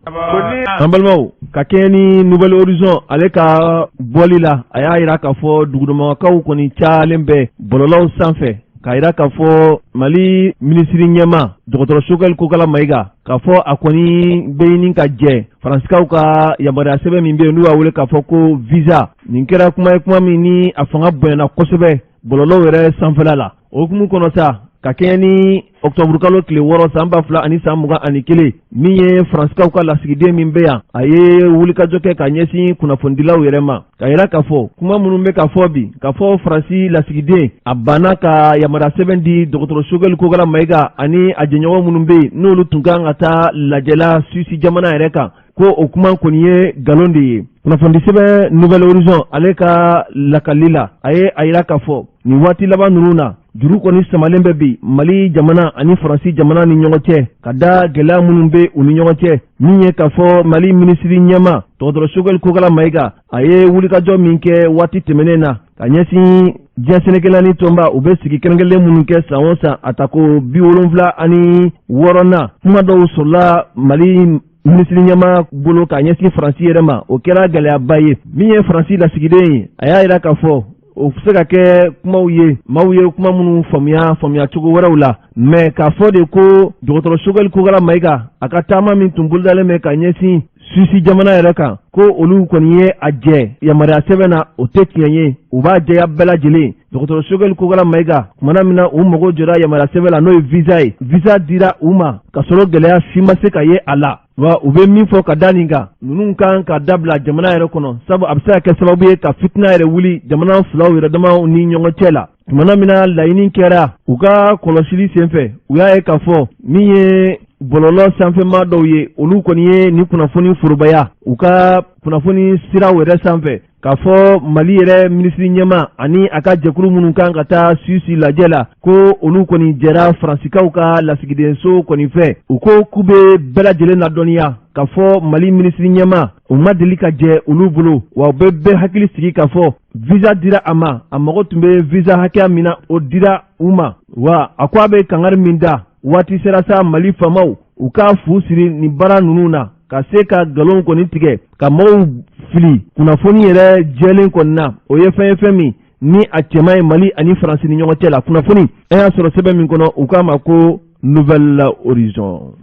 An balimaw ka kɛɲɛ ni Nouvel Horizon ale ka bɔli la a y'a yira k'a fɔ dugudɔmɔgɔkaw kɔni cayalen bɛ bɔlɔlɔw sanfɛ k'a yira k'a fɔ Mali minisiri ɲɛma dɔgɔtɔrɔ Sogɛl Kokala Mayiga k'a fɔ a kɔni bɛ ɲini ka jɛ Faransikaw ka yamaruya sɛbɛn min bɛ yen n'u b'a wele k'a fɔ ko visa nin kɛra kuma ye kuma min ni a fanga bonyana kosɛbɛ bɔlɔlɔw yɛrɛ sanfɛla la o hukumu kɔnɔ sa ka kɛɲɛ ni octobre kalo tile 6 san 2021 min ye faranskaw ka lasigiden min bɛ yan a ye wulikajɔ kɛ ka ɲɛsin kunnafonidilaw yɛrɛ ma ka yira k'a fɔ kuma minnu bɛ ka fɔ bi k'a fɔ faransi lasigiden a banna ka yamaruya sɛbɛn di dɔgɔtɔrɔ Choguel Kokala Mayiga ani a jɛɲɔgɔn minnu bɛ yen n'olu tun kan ka taa lajɛla Suisse jamana yɛrɛ kan ko o kuma kɔni ye nkalon de ye. Kunnafoni sɛbɛn Nouvelle Horizon ale ka lakali la a ye a yira k'a fɔ nin waati laban ninnu na juru kɔni samalen bɛ bi Mali jamana ani Faransi jamana ni ɲɔgɔn cɛ ka da gɛlɛya minnu bɛ u ni ɲɔgɔn cɛ min ye k'a fɔ Mali minisiri ɲɛma dɔgɔtɔrɔ Choguel Kokala Mayiga a ye wulikajɔ min kɛ waati tɛmɛnen na ka ɲɛsin diɲɛ sɛnɛkɛla ni tɔnba u bɛ sigi kɛrɛnkɛrɛnlen minnu kɛ san o san a ta ko 76 na kuma dɔw sɔrɔla Mali minisiri ɲɛma bolo ka ɲɛsin Faransi yɛrɛ ma o kɛra gɛlɛyaba ye min ye Faransi lasigiden ye a y'a yira k'a fɔ o se ka kɛ kumaw ye maaw ye kuma minnu faamuya cogo wɛrɛw la mais k'a fɔ de ko dɔgɔtɔrɔ Choguel Kokala Mayiga a ka taama min tun bolodalen bɛ ka ɲɛsin Suisse jamana yɛrɛ kan ko olu kɔni ye a jɛ yamaruya sɛbɛn na o tɛ tiɲɛ ye u b'a jɛya bɛɛ lajɛlen dɔgɔtɔrɔ Choguel Kokala Mayiga kumana min na u mago jɔra yamaruya sɛbɛn la n'o ye visa ye visa dira u ma ka sɔrɔ gɛlɛya si ma se ka ye a la wa u bɛ min fɔ ka da nin kan ninnu kan ka dabila jamana yɛrɛ kɔnɔ sabu a bɛ se ka kɛ sababu ye ka fitina yɛrɛ wuli jamana filaw yɛrɛ damaw ni ɲɔgɔn cɛ la tumana min na laɲini kɛra u ka kɔlɔsili senfɛ u y'a ye k'a fɔ min ye bɔlɔlɔ sanfɛma dɔw ye olu kɔni ye ni kunnafoni forobaya u ka kunnafoni siraw yɛrɛ sanfɛ k'a fɔ Mali yɛrɛ minisiri ɲɛma ani a ka jɛkulu minnu kan ka taa Suisse lajɛ la ko olu kɔni jɛra Faransikaw ka lasigidenso kɔni fɛ u ko k'u bɛ bɛɛ lajɛlen ladɔnniya k'a fɔ Mali minisiri ɲɛma u ma deli ka jɛ olu bolo wa u bɛ bɛɛ hakili sigi k'a fɔ visa dira a ma a mago tun bɛ visa hakɛya min na o dira u ma wa a ko a bɛ kangari min da waati sera sa Mali faamaw u ka fu siri ni baara ninnu na ka se ka nkalon kɔni tigɛ ka mɔgɔw fili kunnafoni yɛrɛ jɛlen kɔni na o ye fɛn ye fɛn min ni a cɛman ye Mali ani Faransi ni ɲɔgɔn cɛ la kunnafoni an y'a sɔrɔ sɛbɛn min kɔnɔ u k'a ma ko Nouvelle Horizon.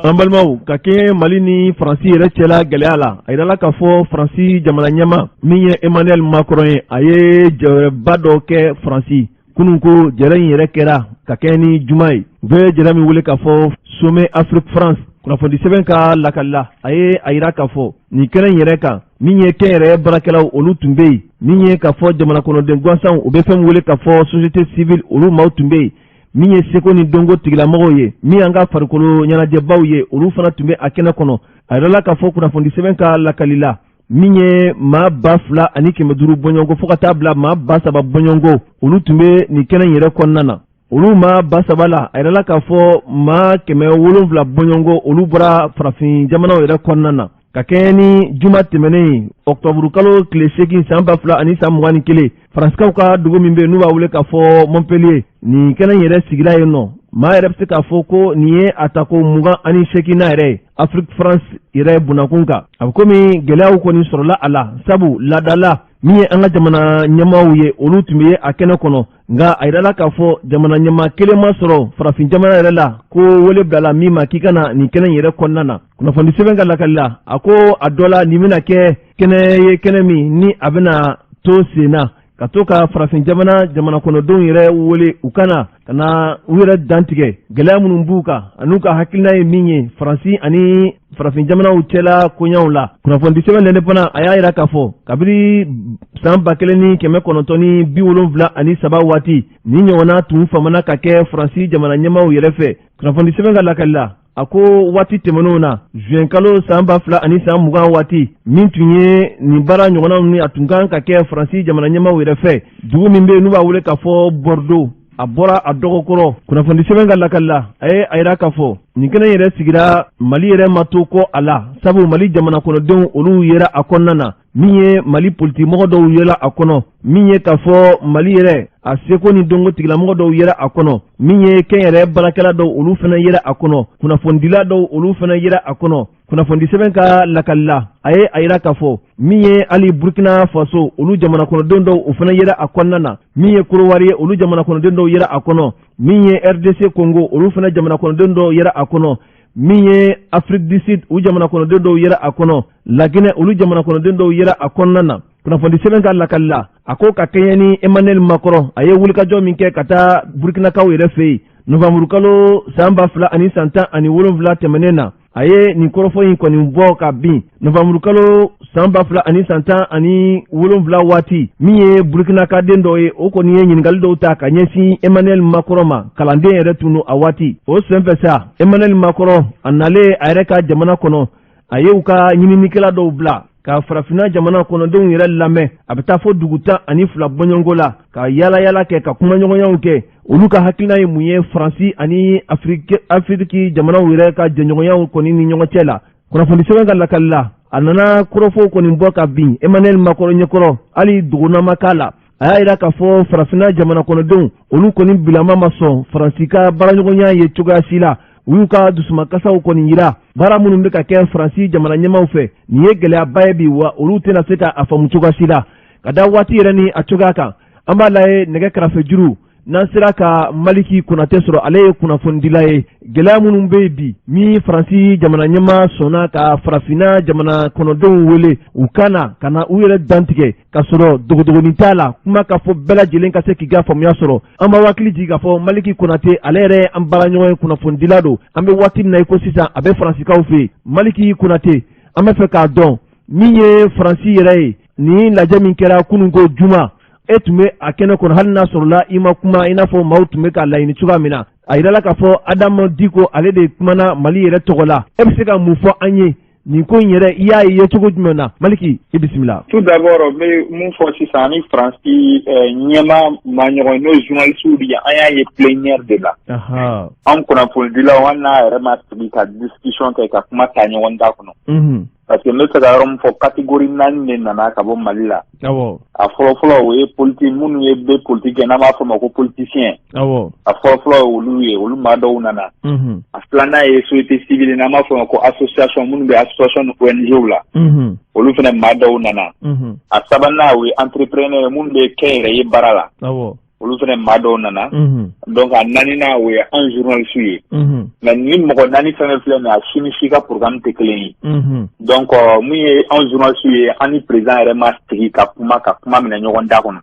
An balimaw ka kɛ Mali ni Faransi yɛrɛ cɛla gɛlɛya la a yirala k'a fɔ Faransi jamana ɲɛma min ye Emmanuel Macron ye a ye jɔyɔrɔba dɔ kɛ Faransi kunun ko jɛrɛ in yɛrɛ kɛra ka kɛ ni juma ye u bɛ jɛrɛ min wele k'a fɔ Sommet Afrique France kunnafoni sɛbɛn ka lakalila a ye a yira k'a fɔ nin kɛnɛ in yɛrɛ kan min ye kɛnyɛrɛye baarakɛlaw olu tun bɛ yen min ye k'a fɔ jamana kɔnɔden gansanw u bɛ fɛn wele k'a fɔ société civile olu maaw tun bɛ yen min ye seko ni dɔnko tigilamɔgɔw ye min y'an ka farikolo ɲɛnajɛbaw ye olu fana tun bɛ a kɛnɛ kɔnɔ a yirala k'a fɔ kunnafoni sɛbɛn ka lakalila min ye maa 2,500 bɔɲɔgɔnko fo ka taa bila maa 3,000 bɔɲɔgɔnko olu tun bɛ nin kɛnɛ in yɛrɛ kɔnɔna na olu maa 3,000 la a yirala k'a fɔ maa 700 bɔɲɔgɔnko olu bɔra farafin jamanaw yɛrɛ kɔnɔna na ka kɛɲɛ ni juma tɛmɛnen octobre kalo tile 8 san 2021 Faranskaw ka dugu min bɛ yen n'u b'a wele k'a fɔ Montpellier nin kɛnɛ in yɛrɛ sigira yen nɔ maa yɛrɛ bɛ se k'a fɔ ko nin ye a ta ko 28 na yɛrɛ ye Afrique France yɛrɛ bunakun kan a bɛ komi gɛlɛyaw kɔni sɔrɔla a la sabu laadala min ye an ka jamana ɲɛmaaw ye olu tun bɛ a kɛnɛ kɔnɔ nka a yirala k'a fɔ jamana ɲɛmaa kelen ma sɔrɔ farafin jamana yɛrɛ la ko wele bilala min ma k'i ka na nin kɛnɛ in yɛrɛ kɔnɔna na kunnafoni sɛbɛn ka lakali la a ko a dɔ la nin bɛna kɛ kɛnɛ ye kɛnɛ min ni a bɛna to sen na ka to ka farafin jamana kɔnɔdenw yɛrɛ wele u kana ka na u yɛrɛ dantigɛ gɛlɛya minnu b'u kan an'u ka hakilina ye min ye Faransi ani farafin jamanaw cɛla koɲɛw la kunnafoni sɛbɛn lɛnɛ fana a y'a yira k'a fɔ kabini san 1973 waati ni ɲɔgɔnna tun famana ka kɛ Faransi jamana ɲɛmaaw yɛrɛ fɛ kunnafoni sɛbɛn ka lakali la a ko waati tɛmɛnenw na juin kalo san 2020 waati min tun ye nin baara ɲɔgɔnnaw ni a tun kan ka kɛ Faransi jamana ɲɛmaaw yɛrɛ fɛ dugu min bɛ yen n'u b'a wele k'a fɔ Bordeaux a bɔra a dɔgɔkɔrɔ kunnafoni sɛbɛn ka lakali la a ye a yira k'a fɔ nin kɛnɛ yɛrɛ sigira Mali yɛrɛ ma to kɔ a la sabu Mali jamana kɔnɔdenw olu yɛrɛ a kɔnɔna na min ye Mali politimɔgɔ dɔw yɛlɛ a kɔnɔ min ye k'a fɔ Mali yɛrɛ a seko ni dɔnko tigilamɔgɔ dɔw yɛrɛ a kɔnɔ min ye kɛnyɛrɛye baarakɛla dɔw olu fana yɛrɛ a kɔnɔ kunnafonidila dɔw olu fana yɛrɛ a kɔnɔ kunnafoni sɛbɛn ka lakalila a ye a yira k'a fɔ min ye hali Burkina Faso olu jamana kɔnɔdenw dɔw o fana yɛrɛ a kɔnɔna na min ye Korowari ye olu jamana kɔnɔdenw dɔw yɛrɛ a kɔnɔ min ye RDC Congo olu fana jamana kɔnɔdenw dɔw yɛrɛ a kɔnɔ min ye Afrique du Sud u jamana kɔnɔdenw dɔw yɛrɛ a kɔnɔ La Guinée olu jamana kɔnɔdenw dɔw yɛrɛ a kɔnɔna na kunnafoni sɛbɛn ka lakali a ko ka kɛɲɛ ni Emmanuel Macron a ye wulikajɔ min kɛ ka taa Burkinakaw yɛrɛ fɛ yen novembre kalo san 2017 tɛmɛnen na a ye nin kɔrɔfɔ in kɔni bɔ ka bin novembre kalo san 2017 waati min ye Burkinakaden dɔ ye o kɔni ye ɲininkali dɔw ta ka ɲɛsin Emmanuel Macron ma kalanden yɛrɛ tun a waati o senfɛ sa Emmanuel Macron a nalen a yɛrɛ ka jamana kɔnɔ a ye u ka ɲininikɛla dɔw bila ka farafina jamana kɔnɔdenw yɛrɛ lamɛn a bɛ taa fɔ dugu 12 bɔɲɔgɔnko la ka yala kɛ ka kumaɲɔgɔnyaw kɛ olu ka hakilina ye mun ye Faransi ani Afiriki jamanaw yɛrɛ ka jɛɲɔgɔnyaw kɔni ni ɲɔgɔn cɛ la kunnafoni sɛbɛn ka lakali la a nana kɔrɔfɔw kɔni bɔ ka bin Emmanuel Macron ɲɛkɔrɔ hali dugunama k'a la a y'a yira k'a fɔ farafina jamana kɔnɔdenw olu kɔni bilama ma sɔn Faransi ka baaraɲɔgɔnya ye cogoya si la u y'u ka dusumakasaw kɔni yira baara minnu bɛ ka kɛ Faransi jamana ɲɛmaw fɛ nin ye gɛlɛyaba ye bi wa olu tɛna se ka a faamu cogoya si la ka da waati yɛrɛ ni a cogoya kan an b'a lajɛ nɛgɛ kɛrɛfɛ juru n'an sera ka Maliki Konate sɔrɔ ale ye kunnafonidila ye gɛlɛya minnu bɛ yen bi min Faransi jamana ɲɛma sɔnna ka farafina jamana kɔnɔdenw wele u kana u yɛrɛ dantigɛ ka sɔrɔ dogodogonin t'a la kuma ka fɔ bɛɛ lajɛlen ka se k'i ka faamuya sɔrɔ an b'a hakili jigin k'a fɔ Maliki Konate ale yɛrɛ an baaraɲɔgɔn ye kunnafonidila don an bɛ waati min na i ko sisan a bɛ Faransikaw fɛ yen Maliki Konate an bɛ fɛ k'a dɔn min ye Faransi yɛrɛ ye ni lajɛ min kɛra kununko juma e tun bɛ a kɛnɛ kɔnɔ hali n'a sɔrɔla i ma kuma i n'a fɔ maaw tun bɛ k'a laɲini cogoya min na a yirala k'a fɔ Adama Diko ale de kumana Mali yɛrɛ tɔgɔ la e bɛ se ka mun fɔ an ye nin ko in yɛrɛ i y'a ye cogo jumɛn na Maliki i bisimila.
Tout d'abord n bɛ mun fɔ sisan ni Faransi ɲɛma maaɲɔgɔn n'o journalistes ye an y'a ye plénière de la. An kunnafonidilaw an n'a yɛrɛ ma sigi ka discussion kɛ ka kuma ta ɲɔgɔn da kɔnɔ. Parce que n bɛ fɛ ka yɔrɔ min fɔ catégorie 4 de nana ka bɔ Mali la. A fɔlɔfɔlɔ o ye politique minnu ye bɛ politique kɛ n'an b'a fɔ ma ko politicien. A fɔlɔfɔlɔ olu ye olu maa dɔw nana. A filanan ye société civile n'an b'a fɔ ma ko association minnu bɛ association ONG la. Olu fana maa dɔw nana. A sabanan o ye entrepreneur minnu bɛ kɛnyɛrɛye baara la. Olu fana maa dɔw nana. Donc a naaninan o ye an journalistes ye. Mais ni mɔgɔ naani fɛn filɛ nin a si ni si ka programme tɛ kelen ye. Donc mun ye an journalistes ye an ni président yɛrɛ ma sigi ka kuma minɛ ɲɔgɔn da kɔnɔ.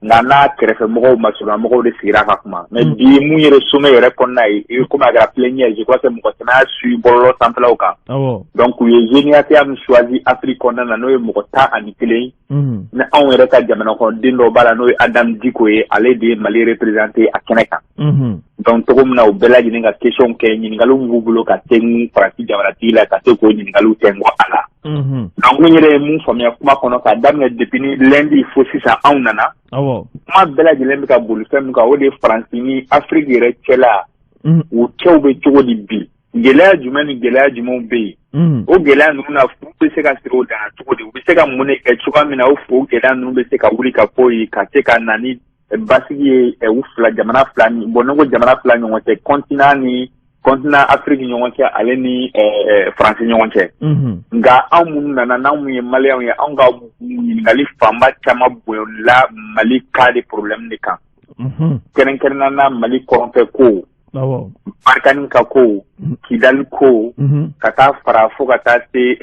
Nka n'a kɛrɛfɛ mɔgɔw masuruna mɔgɔw de sigira ka kuma. Mais bi mun yɛrɛ sommet yɛrɛ kɔnɔna ye i komi a kɛra plénière je crois que mɔgɔ caman y'a suivi bɔlɔlɔ sanfɛlaw kan. Donc u ye géniatɛya min choisi Afrique kɔnɔna na n'o ye mɔgɔ 11 ni anw yɛrɛ ka jamana kɔnɔden dɔw b'a la n'o ye Adam Diko ye ale de ye Mali représenté a kɛnɛ kan. Donc cogo min na u bɛɛ lajɛlen ka question kɛ ɲininkaliw b'u bolo ka se Faransi jamanatigi la ka se k'o ɲininkaliw tɛnku a la. Donc n yɛrɛ ye mun faamuya kuma kɔnɔ k'a daminɛ depuis ni lundi fo sisan anw nana. Kuma bɛɛ lajɛlen bɛ ka boli fɛn min kan o de ye Faransi ni Afrique yɛrɛ cɛla u cɛw bɛ cogo di bi. Gɛlɛya jumɛn ni gɛlɛya jumɛnw bɛ yen. O gɛlɛya ninnu na fu bɛ se ka siri o dan cogo di u bɛ se ka mun de kɛ cogoya min na o gɛlɛya ninnu bɛ se ka wuli ka bɔ yen ka se ka na ni basigi ye u jamana fila ni bon ne ko jamana fila ɲɔgɔn cɛ continent Afrique ɲɔgɔn cɛ ale ni Faransi ɲɔgɔn cɛ. Nka anw minnu nana n'anw mun ye Maliyɛnw ye anw ka ɲininkali fanba caman bonyola Mali cas de problème de kan. Kɛrɛnkɛrɛnnenya na Mali kɔrɔnfɛ ko. Barikani ka ko Kidali ko ka taa fara fo ka taa se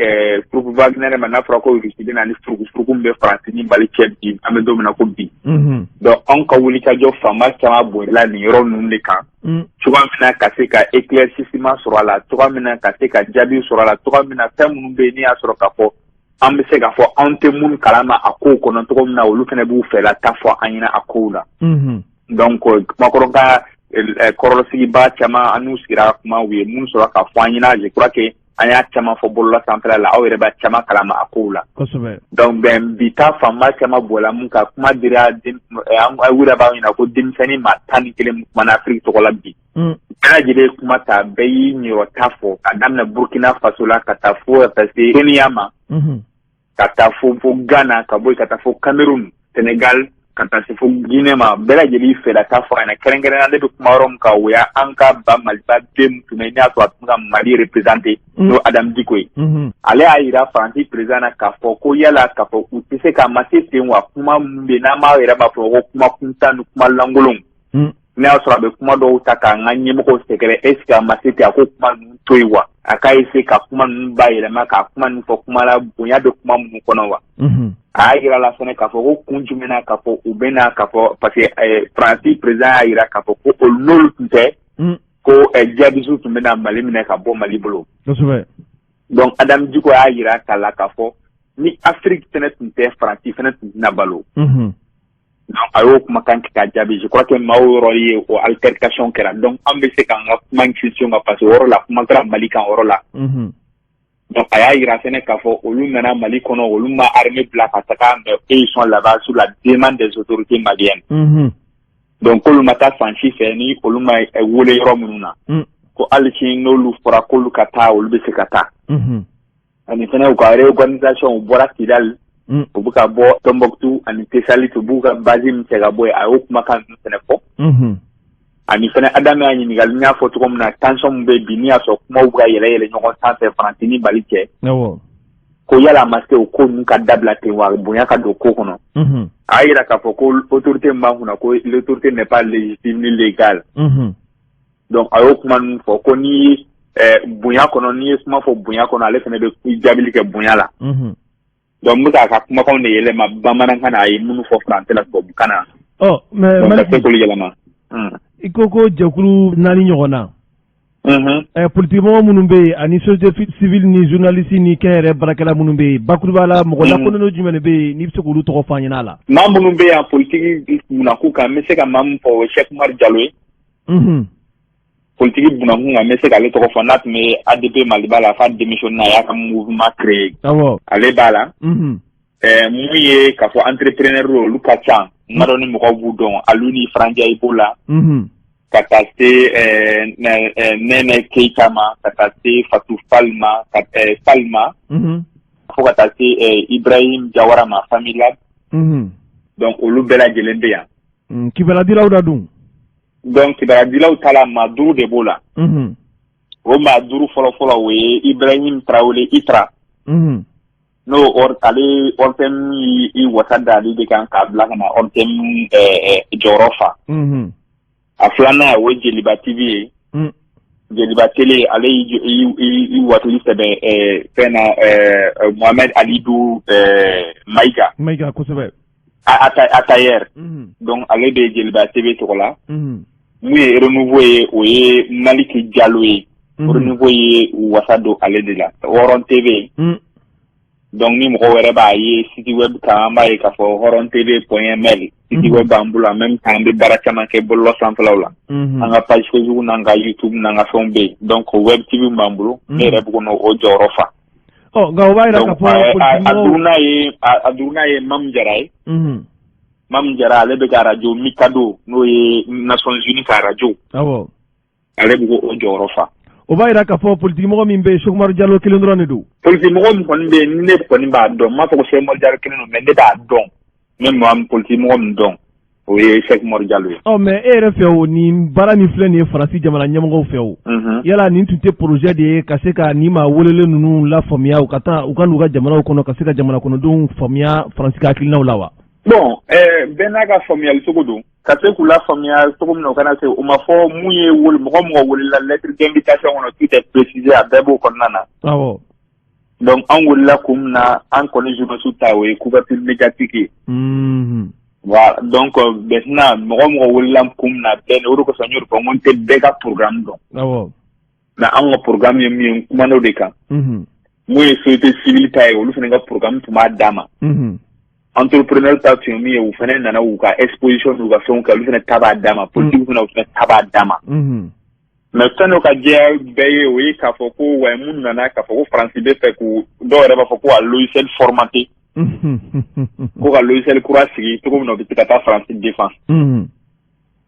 groupe Wagner ma n'a fɔra ko Russie bɛna ni furugufurugu min bɛ Faransi ni Mali cɛ bi an bɛ don min na ko bi. Donc anw ka wulikajɔ fanba caman bonyola nin yɔrɔ ninnu de kan. Cogoya min na ka se ka éclaircissement sɔrɔ a la cogoya min na ka se ka jaabi sɔrɔ a la cogoya min na fɛn minnu bɛ yen n'i y'a sɔrɔ k'a fɔ an bɛ se k'a fɔ anw tɛ minnu kalama a kow kɔnɔ cogo min na olu fana b'u fɛla ta fɔ an ɲɛna a kow la. Donc kumakɔrɔ ka kɔrɔlɔsigiba caman an n'u sigira kuma u ye mun sɔrɔ k'a fɔ an ɲɛna je crois que an y'a caman fɔ bɔlɔlɔ sanfɛla la aw yɛrɛ b'a caman kalama a kow la. Donc bi ta fanba caman bɔla mun ka kuma dira an yɛrɛ b'a ɲɛna ko denmisɛnnin maa 11 mun kumana Afrique tɔgɔ la bi. Bɛɛ lajɛlen kuma ta bɛɛ y'i ɲɛrɔta fɔ ka daminɛ Burkina Faso la ka taa fo ka se Kenya ma ka taa fo Ghana ka bɔ yen ka taa fo Cameroun Sénégal ka taa se fo Guinée ma bɛɛ lajɛlen fɛla ta fɔ a ɲɛna kɛrɛnkɛrɛnnenya ne bɛ kuma yɔrɔ min kan o ya an ka ba Maliba bɛɛ mun tun bɛ n'i y'a sɔrɔ a tun ka Mali représenté n'o Adam Diko ye. Ale y'a yira Faransi président na k'a fɔ ko yala k'a fɔ u tɛ se ka ma se ten wa kuma min bɛ n'an b'a yɛrɛ b'a fɔ ko kuma kuntan ni kuma lankolonw. N'a y'a sɔrɔ a bɛ kuma dɔw ta k'an ka ɲɛmɔgɔw sɛgɛrɛ est ce que a ma se ten a ko kuma ninnu to yen wa a k'a essayer ka kuma ninnu bayɛlɛma k'a kuma ninnu fɔ kuma la bonya bɛ kuma minnu kɔnɔ wa. a yira la fana k'a fɔ ko kun jumɛn na k'a fɔ u bɛna k'a fɔ parce que Faransi président y'a yira k'a fɔ ko n'olu tun tɛ ko jihadistes tun bɛna Mali minɛ ka bɔ Mali bolo.
Kosɛbɛ.
Donc Adam Dicko y'a yira k'a la k'a fɔ ni Afrique fana tun tɛ Faransi fana tun tɛna balo. Donc a y'o kumakan kɛ ka jaabi je crois que maaw yɔrɔ ye o altercation kɛra donc an bɛ se k'an ka kuma institution kan parce que o yɔrɔ la kuma kɛra Mali kan o yɔrɔ la. Donc a y'a yira fɛnɛ k'a fɔ olu nana Mali kɔnɔ olu ma armée bila ka taga ils sont là-bas sous la demande des autorités maliennes. Donc k'olu ma taa fan si fɛ ni olu ma wele yɔrɔ minnu na ko hali sini n'olu fɔra k'olu ka taa olu bɛ se ka taa. Ani fɛnɛ u ka réorganisation u bɔra Kidal u bɛ ka bɔ Tombouctou ani Tessalit u b'u ka base min cɛ ka bɔ yen a y'o kumakan ninnu fɛnɛ fɔ. Ani fɛnɛ Adam y'a ɲininkali n y'a fɔ cogo min na tension min bɛ bi n'i y'a sɔrɔ kumaw bɛ ka yɛlɛ ɲɔgɔn sanfɛ Faransi ni Mali cɛ. Ko yala a ma se o ko ninnu ka dabila ten wa bonya ka don ko kɔnɔ. A y'a yira k'a fɔ ko autorité min b'an kunna ko l'autorité n'est pas légitime ni légale. Donc a y'o kuma ninnu fɔ ko ni bonya kɔnɔ n'i ye kuma fɔ bonya kɔnɔ ale fɛnɛ bɛ jaabili kɛ bonya la. Donc n bɛ k'a ka kumakanw de yɛlɛma bamanankan na a ye minnu fɔ français la tubabukan na.
Mais
Mali ka se k'olu yɛlɛma.
I ko jɛkulu 4 ɲɔgɔn na. Politique mɔgɔ minnu bɛ yen ani société civile ni journaliste ni kɛnyɛrɛ baarakɛla minnu bɛ yen bakuruba la mɔgɔ lakodɔnnen jumɛn de bɛ yen n'i bɛ se k'olu tɔgɔ fɔ an ɲɛna a la. Maa
minnu bɛ yan politique bunakun kan n bɛ se ka maa min fɔ o ye Cheikh Oumar Diallo ye. Politique bunakun kan n bɛ se k'ale tɔgɔ fɔ n'a tun bɛ ADP Maliba la f'a démissionné a y'a ka mouvement créé. Ale b'a la. Mun ye k'a fɔ entrepreneur olu ka ca n ma dɔn ni mɔgɔw b'u dɔn Alu ni Frandiaye b'o la. Ka taa se Nɛnɛ Keita ma ka taa se Fatou Fall ma Falma fo ka taa se Ibrahim Jawara ma Familab. Donc olu bɛɛ lajɛlen bɛ yan.
Kibaradilaw da dun.
Donc kibaradilaw ta la maa 5 de b'o la. O maa 5 fɔlɔ-fɔlɔ o ye Ibrahim Traoré Itra. N'o ale ORTM i wasa da ale de kan k'a bila ka na ORTM jɔyɔrɔ fa. A filanan o ye Jeliba TV ye. Jeliba Télé ale i watuli sɛbɛn fɛn na Mohamed Alidou Maïga.
Maïga kosɛbɛ.
Atayer. Donc ale bɛ Jeliba TV tɔgɔ la. Mun ye renouveau ye o ye Maliki Diallo ye. Renouveau ye wasa don ale de la. Horon TV. Donc ni mɔgɔ wɛrɛ b'a ye site web kan an b'a ye k'a fɔ horontv.ml site web b'an bolo en même temps an bɛ baara caman kɛ bɔlɔlɔ sanfɛlaw la. An ka page Facebook n'an ka YouTube n'an ka fɛnw bɛ yen donc web TV b'an bolo ne yɛrɛ bɛ kɔnɔ o jɔyɔrɔ fa.
Nka o b'a yira k'a fɔ
a duurunan ye Mamu Jara ye. Mamu Jara ale bɛ ka radio Mikado n'o ye Nations Unies ka radio. Ale bɛ o jɔyɔrɔ fa.
O b'a yira k'a fɔ politique mɔgɔ min bɛ yen Cheikh Oumar Diallo kelen dɔrɔn de don.
Politique mɔgɔ min kɔni bɛ yen ne kɔni b'a dɔn n m'a fɔ ko Cheikh Oumar Diallo kelen don mais ne b'a dɔn ne maa politique mɔgɔ min dɔn o ye Cheikh Oumar Diallo ye. Mais
e yɛrɛ fɛ o nin baara min filɛ nin ye Faransi jamana ɲɛmɔgɔw fɛ o. Yala nin tun tɛ projet de ye ka se ka nin maa welelen ninnu lafaamuya u ka taa u ka n'u ka jamanaw kɔnɔ ka se ka jamana kɔnɔdenw faamuya Faransi ka hakilinaw la wa.
Bon bɛɛ n'a ka faamuyali cogo don ka se k'u lafaamuya cogo min na o kana se o ma fɔ mun ye mɔgɔ welela lettre d'invitation kɔnɔ tout est précisé a bɛɛ b'o kɔnɔna na. Donc an welela kun min na an kɔni journaliste ta o ye couverture médiatique ye. Voilà donc maintenant mɔgɔ welela kun min na bɛɛ o de kosɔn n y'o fɔ n ko n tɛ bɛɛ ka programme dɔn. Mais an ka programme ye min ye n kumana de kan. Mun ye société civile ta ye olu fana ka programme tun b'a d'a ma. Entrepreneur ta tun ye min ye u fana nana u ka exposition n'u ka fɛnw kɛ olu fana ta b'a d'a ma politique fana u fana ta b'a d'a ma. Mais fɛn dɔ ka diya bɛɛ ye o ye k'a fɔ ko wa mun nana k'a fɔ ko Faransi bɛ fɛ k'u dɔw yɛrɛ b'a fɔ ko ka logiciel formaté ko ka logiciel kura sigi cogo min na u bɛ se ka taa Faransi défense.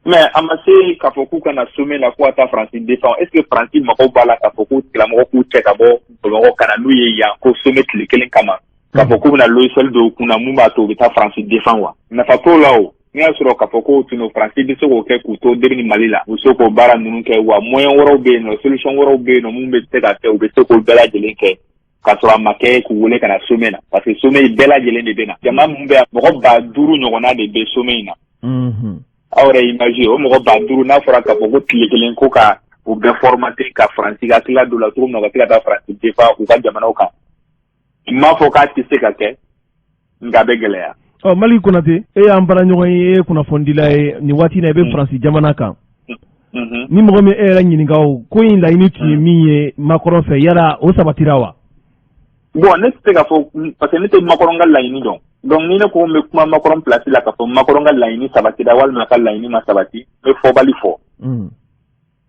Mais a ma se k'a fɔ k'u kana sommet la ko ka taa Faransi défense est-ce que Faransi mago b'a la k'a fɔ ko tigilamɔgɔ k'u cɛ ka bɔ Bamakɔ ka na n'u ye yan ko sommet tile kelen kama. K'a fɔ k'u bɛna logiciel dɔw kunna mun b'a to u bɛ taa Faransi défense wa nafa t'o la o n'i y'a sɔrɔ k'a fɔ ko tunu Faransi bɛ se k'o kɛ k'u to deni Mali la u bɛ se k'o baara ninnu kɛ wa moyen wɛrɛw bɛ yen nɔ solution wɛrɛw bɛ yen nɔ mun bɛ se ka kɛ u bɛ se k'o bɛɛ lajɛlen kɛ k'a sɔrɔ a ma kɛ k'u wele ka na sommet na parce que sommet bɛɛ lajɛlen de bɛ na jama mun bɛ yan mɔgɔ 5,000 ɲɔgɔnna de bɛ sommet in na aw yɛrɛ imagine o mɔgɔ 5,000 n'a fɔra k'a fɔ ko tile kelen ko ka u bɛɛ formaté ka Faransi ka tila don la cogo min na u ka se ka taa Faransi défense u ka jamanaw kan n m'a fɔ k'a tɛ se ka kɛ ngabe geleya
Mali Konate e y'an bara ɲɔgɔn ye kunnafoni dila ye ni waati na i bɛ Faransi jamana kan ni mɔgɔ min e yɛrɛ ɲininka o ko in laɲini tun ye min ye Macron fɛ yala o sabatira wa?
Bon ne tɛ se k'a fɔ parce que ne tɛ Macron ka laɲini dɔn donc ni ne ko n bɛ kuma Macron place la k'a fɔ Macron ka laɲini sabatira walima ka laɲini ma sabati n bɛ fɔbali fɔ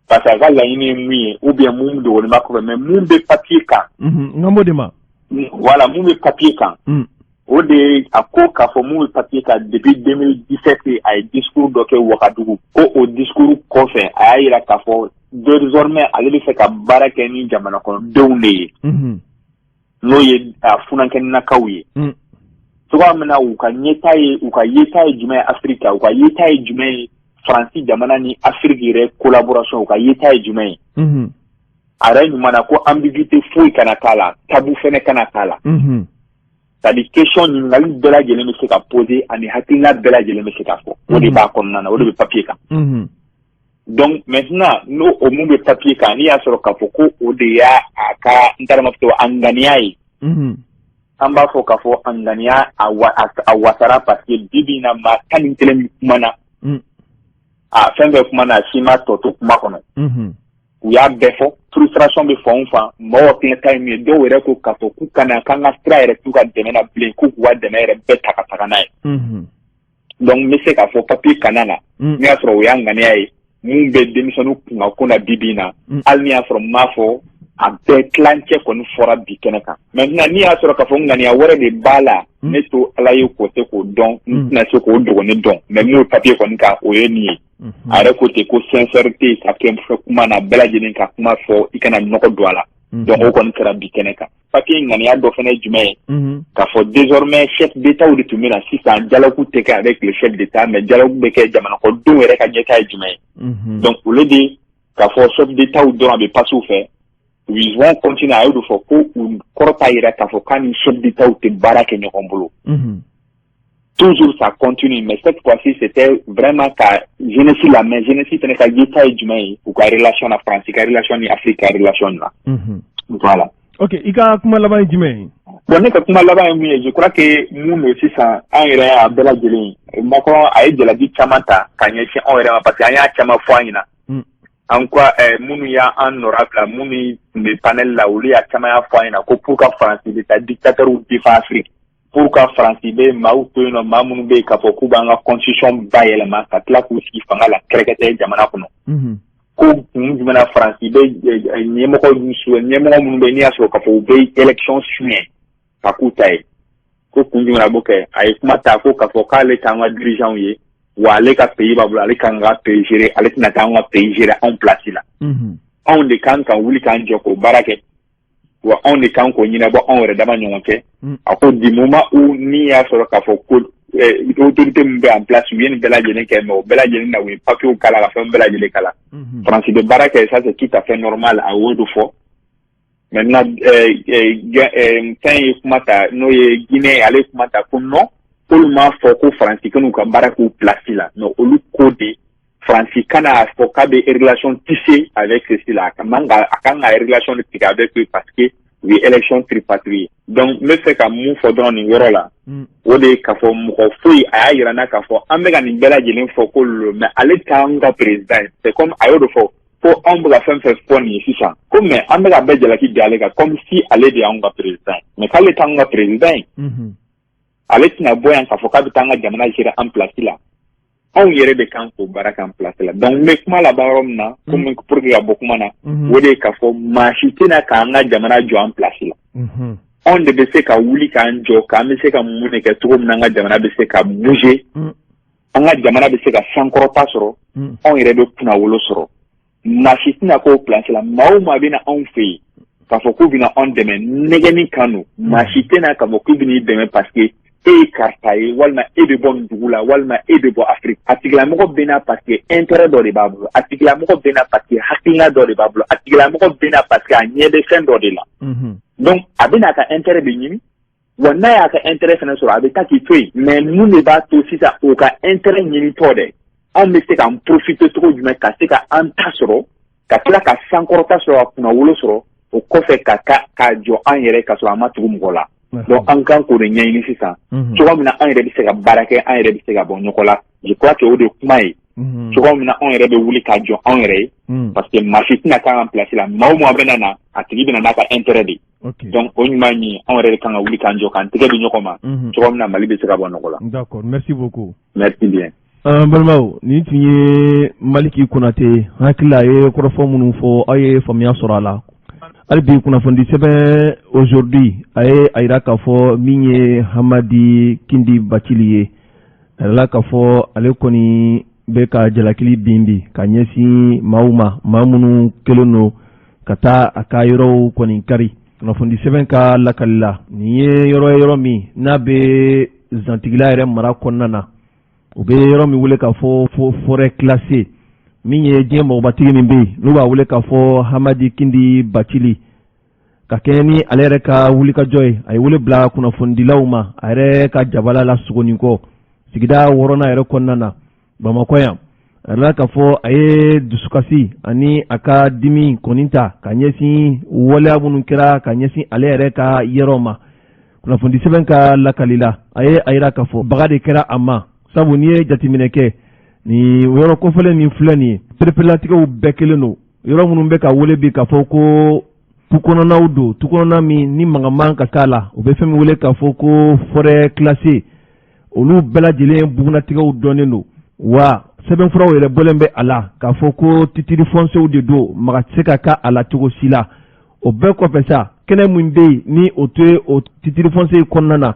parce que a ka laɲini ye mun ye ou bien mun dogolen b'a kɔfɛ mais mun bɛ papier kan
n ka m'o de ma
voilà mun bɛ papier kan o de a ko k'a fɔ mun bɛ papier kan depuis 2017 a ye discours dɔ kɛ Ouagadougou ko o discours kɔfɛ a y'a yira k'a fɔ désormais ale bɛ fɛ ka baara kɛ ni jamana kɔnɔdenw de ye n'o ye funankɛninakaw ye cogoya min na u ka ɲɛtaa ye jumɛn ye Afirika u ka ɲɛtaa ye jumɛn ye Faransi jamana ni Afiriki yɛrɛ collaboration u ka ɲɛtaa ye jumɛn ye a yɛrɛ ɲuman na ko ambiguïté foyi kana k'a la tabou fɛnɛ kana k'a la c'est-à-dire question ɲininkali bɛɛ lajɛlen bɛ se ka poser ani hakilina bɛɛ lajɛlen bɛ se ka fɔ o de b'a kɔnɔna na o de bɛ papier kan donc maintenant n'o o mun bɛ papier kan n'i y'a sɔrɔ k'a fɔ ko o de y'a a ka n taara ma fɔ a ŋaniya ye an b'a fɔ k'a fɔ a ŋaniya a wasara parce que bibi in na maa 11 kumana a fɛn bɛɛ kumana a si ma tɔ to kuma kɔnɔ u y'a bɛɛ fɔ frustration bɛ fan o fan mɔgɔw kelen ta ye min ye dɔw yɛrɛ ko k'a fɔ k'u kana k'an ka sira yɛrɛ t'u ka dɛmɛ na bilen k'u k'u ka dɛmɛ yɛrɛ bɛɛ ta ka taga n'a ye donc n bɛ se k'a fɔ papier kana na n'i y'a sɔrɔ o y'a ŋaniya ye mun bɛ denmisɛnninw kunna ko na bibi in na hali n'i y'a sɔrɔ n m'a fɔ a bɛɛ tilancɛ kɔni fɔra bi kɛnɛ kan maintenant n'i y'a sɔrɔ k'a fɔ ŋaniya wɛrɛ de b'a la ne to ala ye k'o tɛ k'o dɔn n tɛna se k'o dɔgɔnin dɔn mais n'o papier kɔni kan o ye nin ye a yɛrɛ ko ten ko sincérité ka kɛ kuma na bɛɛ lajɛlen ka kuma fɔ i kana nɔgɔ don a la donc o kɔni kɛra bi kɛnɛ kan papier ŋaniya dɔ fɛnɛ ye jumɛn ye k'a fɔ désormais chef d'état de tun bɛ na sisan dialogue tɛ kɛ avec le chef d'état mais dialogue bɛ kɛ jamanakɔdenw yɛrɛ ka ɲɛtaa ye jumɛn ye donc au lieu de k'a fɔ chef d'état dɔrɔn a bɛ passe u fɛ ils vont continuer à eux de faire ko u kɔrɔta yɛrɛ k'a fɔ k'a ni chef d'état tɛ baara kɛ ɲɔgɔn bolo toujours ça continue mais cette fois-ci c'était vraiment ka jeunesse la mais jeunesse fɛnɛ ka ɲɛtaa ye jumɛn ye u ka relation na France ka relation ni Afrique ka relation na voilà.
Ok, i ka kuma laban ye jumɛn ye?
Bon ne ka kuma laban ye mun ye je crois que mun do sisan an yɛrɛ a bɛɛ lajɛlen Macron a ye jalaki caman ta ka ɲɛsin anw yɛrɛ ma parce que an y'a caman fɔ an ɲɛna en quoi minnu y'an nɔra bila minnu tun bɛ panel la olu y'a caman y'a fɔ an ɲɛna ko pour ka Faransi bɛ taa dictateur défend Afrique pour ka Faransi bɛ maaw to yen nɔ maa minnu bɛ yen k'a fɔ k'u b'an ka constitution bayɛlɛma ka tila k'u sigi fanga la kɛrɛkɛtɛ jamana kɔnɔ ko kun jumɛn na Faransi bɛ ɲɛmɔgɔ minnu bɛ yen n'i y'a sɔrɔ k'a fɔ u bɛ élection suɲɛ ka k'u ta ye ko kun jumɛn na b'o kɛ a ye kuma ta ko k'a fɔ k'ale t'an ka dirigeant ye wa ale ka pays b'a bolo ale kan ka pays gérer ale tɛna k'an ka pays gérer anw place la anw de kan ka wuli k'an jɔ k'o baara kɛ wa anw de kan k'o ɲɛnabɔ anw yɛrɛ dama ɲɔgɔn cɛ a ko du moment où n'i y'a sɔrɔ k'a fɔ ko autorité min bɛ en place u ye nin bɛɛ lajɛlen kɛ mais o bɛɛ lajɛlen na u ye papier kala ka fɛn bɛɛ lajɛlen kala Faransi bɛ baara kɛ ça c'est tout à fait normal a y'o de fɔ maintenant fɛn ye kuma ta n'o ye Guinée ale kuma ta ko non olu m'a fɔ ko Faransi kan'u ka baara k'u place la mais olu ko de Faransi kana fɔ k'a bɛ relation tisser avec ceci là a kan ka relation de tigɛ avec eux parce que u ye élection tripartite donc n bɛ fɛ ka mun fɔ dɔrɔn nin yɔrɔ la o de ye k'a fɔ mɔgɔ foyi a y'a yira n na k'a fɔ an bɛ ka nin bɛɛ lajɛlen fɔ ko mais ale t'an ka président c'est comme a y'o de fɔ ko anw bɛ ka fɛn fɛn fɔ nin ye sisan ko mais an bɛ ka bɛɛ jalaki bi ale kan comme si ale de y'anw ka président mais k'ale t'anw ka président ye ale tɛna bɔ yan k'a fɔ k'a bɛ taa an ka jamana gérer en place la anw yɛrɛ de kan k'o baara k'an place la donc n bɛ kuma laban yɔrɔ min na comme pour que ka bɔ kuma na o de ye k'a fɔ maa si tɛna k'an ka jamana jɔ en place la anw de bɛ se ka wuli k'an jɔ k'an bɛ se ka mun de kɛ cogo min na an ka jamana bɛ se ka bouger an ka jamana bɛ se ka sankɔrɔta sɔrɔ anw yɛrɛ bɛ kunnawolo sɔrɔ maa si tɛna k'o place la maa o maa bɛ na anw fɛ yen k'a fɔ k'u bɛna anw dɛmɛ nɛgɛnni kan don maa si tɛna k'a fɔ k'u bɛn'i dɛmɛ parce que e ye karisa ye walima e bɛ bɔ nin dugu la walima e bɛ bɔ Afrique a tigilamɔgɔ bɛ na parce que intérêt dɔ de b'a bolo a tigilamɔgɔ bɛ na parce que hakilina dɔ de b'a bolo a tigilamɔgɔ bɛ na parce que a ɲɛ bɛ fɛn dɔ de la donc a bɛ n'a ka intérêt bɛ ɲini wa n'a y'a ka intérêt fana sɔrɔ a bɛ taa k'i to yen mais mun de b'a to sisan o ka intérêt ɲinitɔ dɛ anw bɛ se k'an profiter cogo jumɛn ka se ka an ta sɔrɔ ka tila ka sankɔrɔta sɔrɔ ka kunnawolo sɔrɔ o kɔfɛ ka jɔ an yɛrɛ ka sɔrɔ an ma tugu mɔgɔ la donc an kan ko de ɲɛɲini sisan cogo min na an yɛrɛ bɛ se ka baara kɛ an yɛrɛ bɛ se ka bɔ ɲɔgɔn la je crois que o de kuma ye cogo min na an yɛrɛ bɛ wuli ka jɔ an yɛrɛ ye parce que maa si tɛna k'an ka place la maa o maa bɛ na a tigi bɛ na n'a ka intérêt de donc o ɲuman ye an yɛrɛ de kan ka wuli k'an jɔ k'an tɛgɛ di ɲɔgɔn ma cogo min na Mali bɛ se ka bɔ nɔgɔ la.
D'accord, merci beaucoup.
Merci bien.
Balimaw nin tun ye Maliki Konate hakili a ye kɔrɔfɔ minnu fɔ aw ye faamuya sɔrɔ a la. Hali bi kunnafoni sɛbɛn aujourd'hui a ye a yira k'a fɔ min ye Hamadi Kindi Bacili ye a yira k'a fɔ ale kɔni bɛ ka jalakili bin bi ka ɲɛsin maaw ma maa minnu kelen don ka taa a ka yɔrɔw kɔni kari kunnafoni sɛbɛn ka lakali la nin ye yɔrɔ min n'a bɛ zantigila yɛrɛ mara kɔnɔna na u bɛ yɔrɔ min wele k'a fɔ forêt classée min ye diɲɛ mɔgɔbatigi min bɛ yen n'u b'a wele k'a fɔ Hamadi Kindi Bacili ka kɛɲɛ ni ale yɛrɛ ka wulikajɔ ye a ye wele bila kunnafonidilaw ma a yɛrɛ ka jabala la Sogoni kɔ sigida 6nan yɛrɛ kɔnɔna na Bamakɔ yan a yɛrɛ k'a fɔ a ye dusukasi ani a ka dimi kɔni ta ka ɲɛsin waleya minnu kɛra ka ɲɛsin ale yɛrɛ ka yɔrɔ ma kunnafoni sɛbɛn ka lakali la a ye a yira k'a fɔ baga de kɛra a ma sabu n'i ye jateminɛ kɛ ni yɔrɔ kɔfɛlen min filɛ nin ye perepelatigɛw bɛɛ kelen don yɔrɔ minnu bɛ ka wele bi k'a fɔ ko tukɔnɔnaw don tukɔnɔna min ni mankan man ka k'a la u bɛ fɛn min wele k'a fɔ ko forêt classée olu bɛɛ lajɛlen bugunatigɛw dɔnnen don wa sɛbɛnfuraw yɛrɛ bɔlen bɛ a la k'a fɔ ko titiri fonciers de don maga tɛ se ka k'a la cogo si la o bɛɛ kɔfɛ sa kɛnɛ min bɛ yen ni o tɛ o titiri foncier kɔnɔna na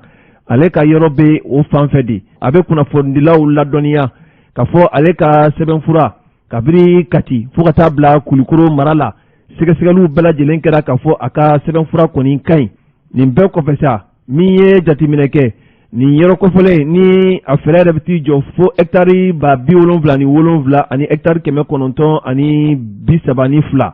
ale ka yɔrɔ bɛ o fan fɛ de a bɛ kunnafonidilaw ladɔnniya k'a fɔ ale ka sɛbɛnfura kabiri Kati fo ka taa bila Kulikoro mara la sɛgɛsɛgɛliw bɛɛ lajɛlen kɛra k'a fɔ a ka sɛbɛnfura kɔni ka ɲi nin bɛɛ kɔfɛ sa min ye jateminɛ kɛ nin yɔrɔ kɔfɛlen ni a fɛɛrɛ yɛrɛ bɛ t'i jɔ fo hectare 77 ani hectare 932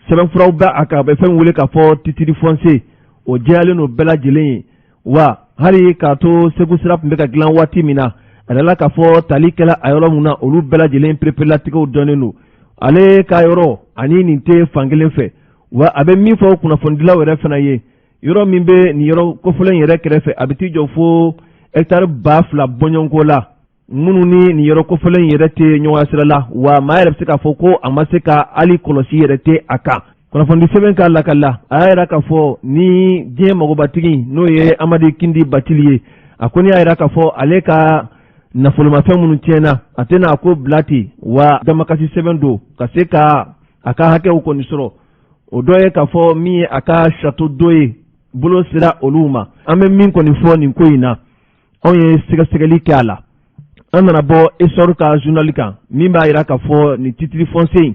sɛbɛnfuraw bɛ a kan a bɛ fɛn wele k'a fɔ titiri foncier o jɛyalen don bɛɛ lajɛlen ye wa hali k'a to Segu sira tun bɛ ka dilan waati min na a yɛrɛ k'a fɔ tali kɛla a yɔrɔ min na olu bɛɛ lajɛlen perepelatigɛw dɔnnen don ale ka yɔrɔ ani nin tɛ fankelen fɛ wa a bɛ min fɔ kunnafonidilaw yɛrɛ fana ye yɔrɔ min bɛ nin yɔrɔ kɔfɛlen yɛrɛ kɛrɛfɛ a bɛ t'i jɔ fo hectare 2000 bɔɲɔgɔnko la minnu ni nin yɔrɔ kɔfɛlen yɛrɛ tɛ ɲɔgɔn sira la wa maa yɛrɛ bɛ se k'a fɔ ko a ma se ka hali kɔlɔsi yɛrɛ tɛ a kan kunnafoni sɛbɛn ka lakali la a y'a yira k'a fɔ ni diɲɛ mɔgɔbatigi n'o ye Hamadi Kindi Bacili ye a kɔni y'a yira k'a fɔ ale ka nafolomafɛn minnu tiɲɛna a tɛna a ko bila ten wa damakasi sɛbɛn don ka se ka a ka hakɛw kɔni sɔrɔ o dɔ ye k'a fɔ min ye a ka château dɔ ye bolo sera olu ma an bɛ min kɔni fɔ nin ko in na anw ye sɛgɛsɛgɛli kɛ a la an nana bɔ Essor ka journal kan min b'a yira k'a fɔ nin titre foncier in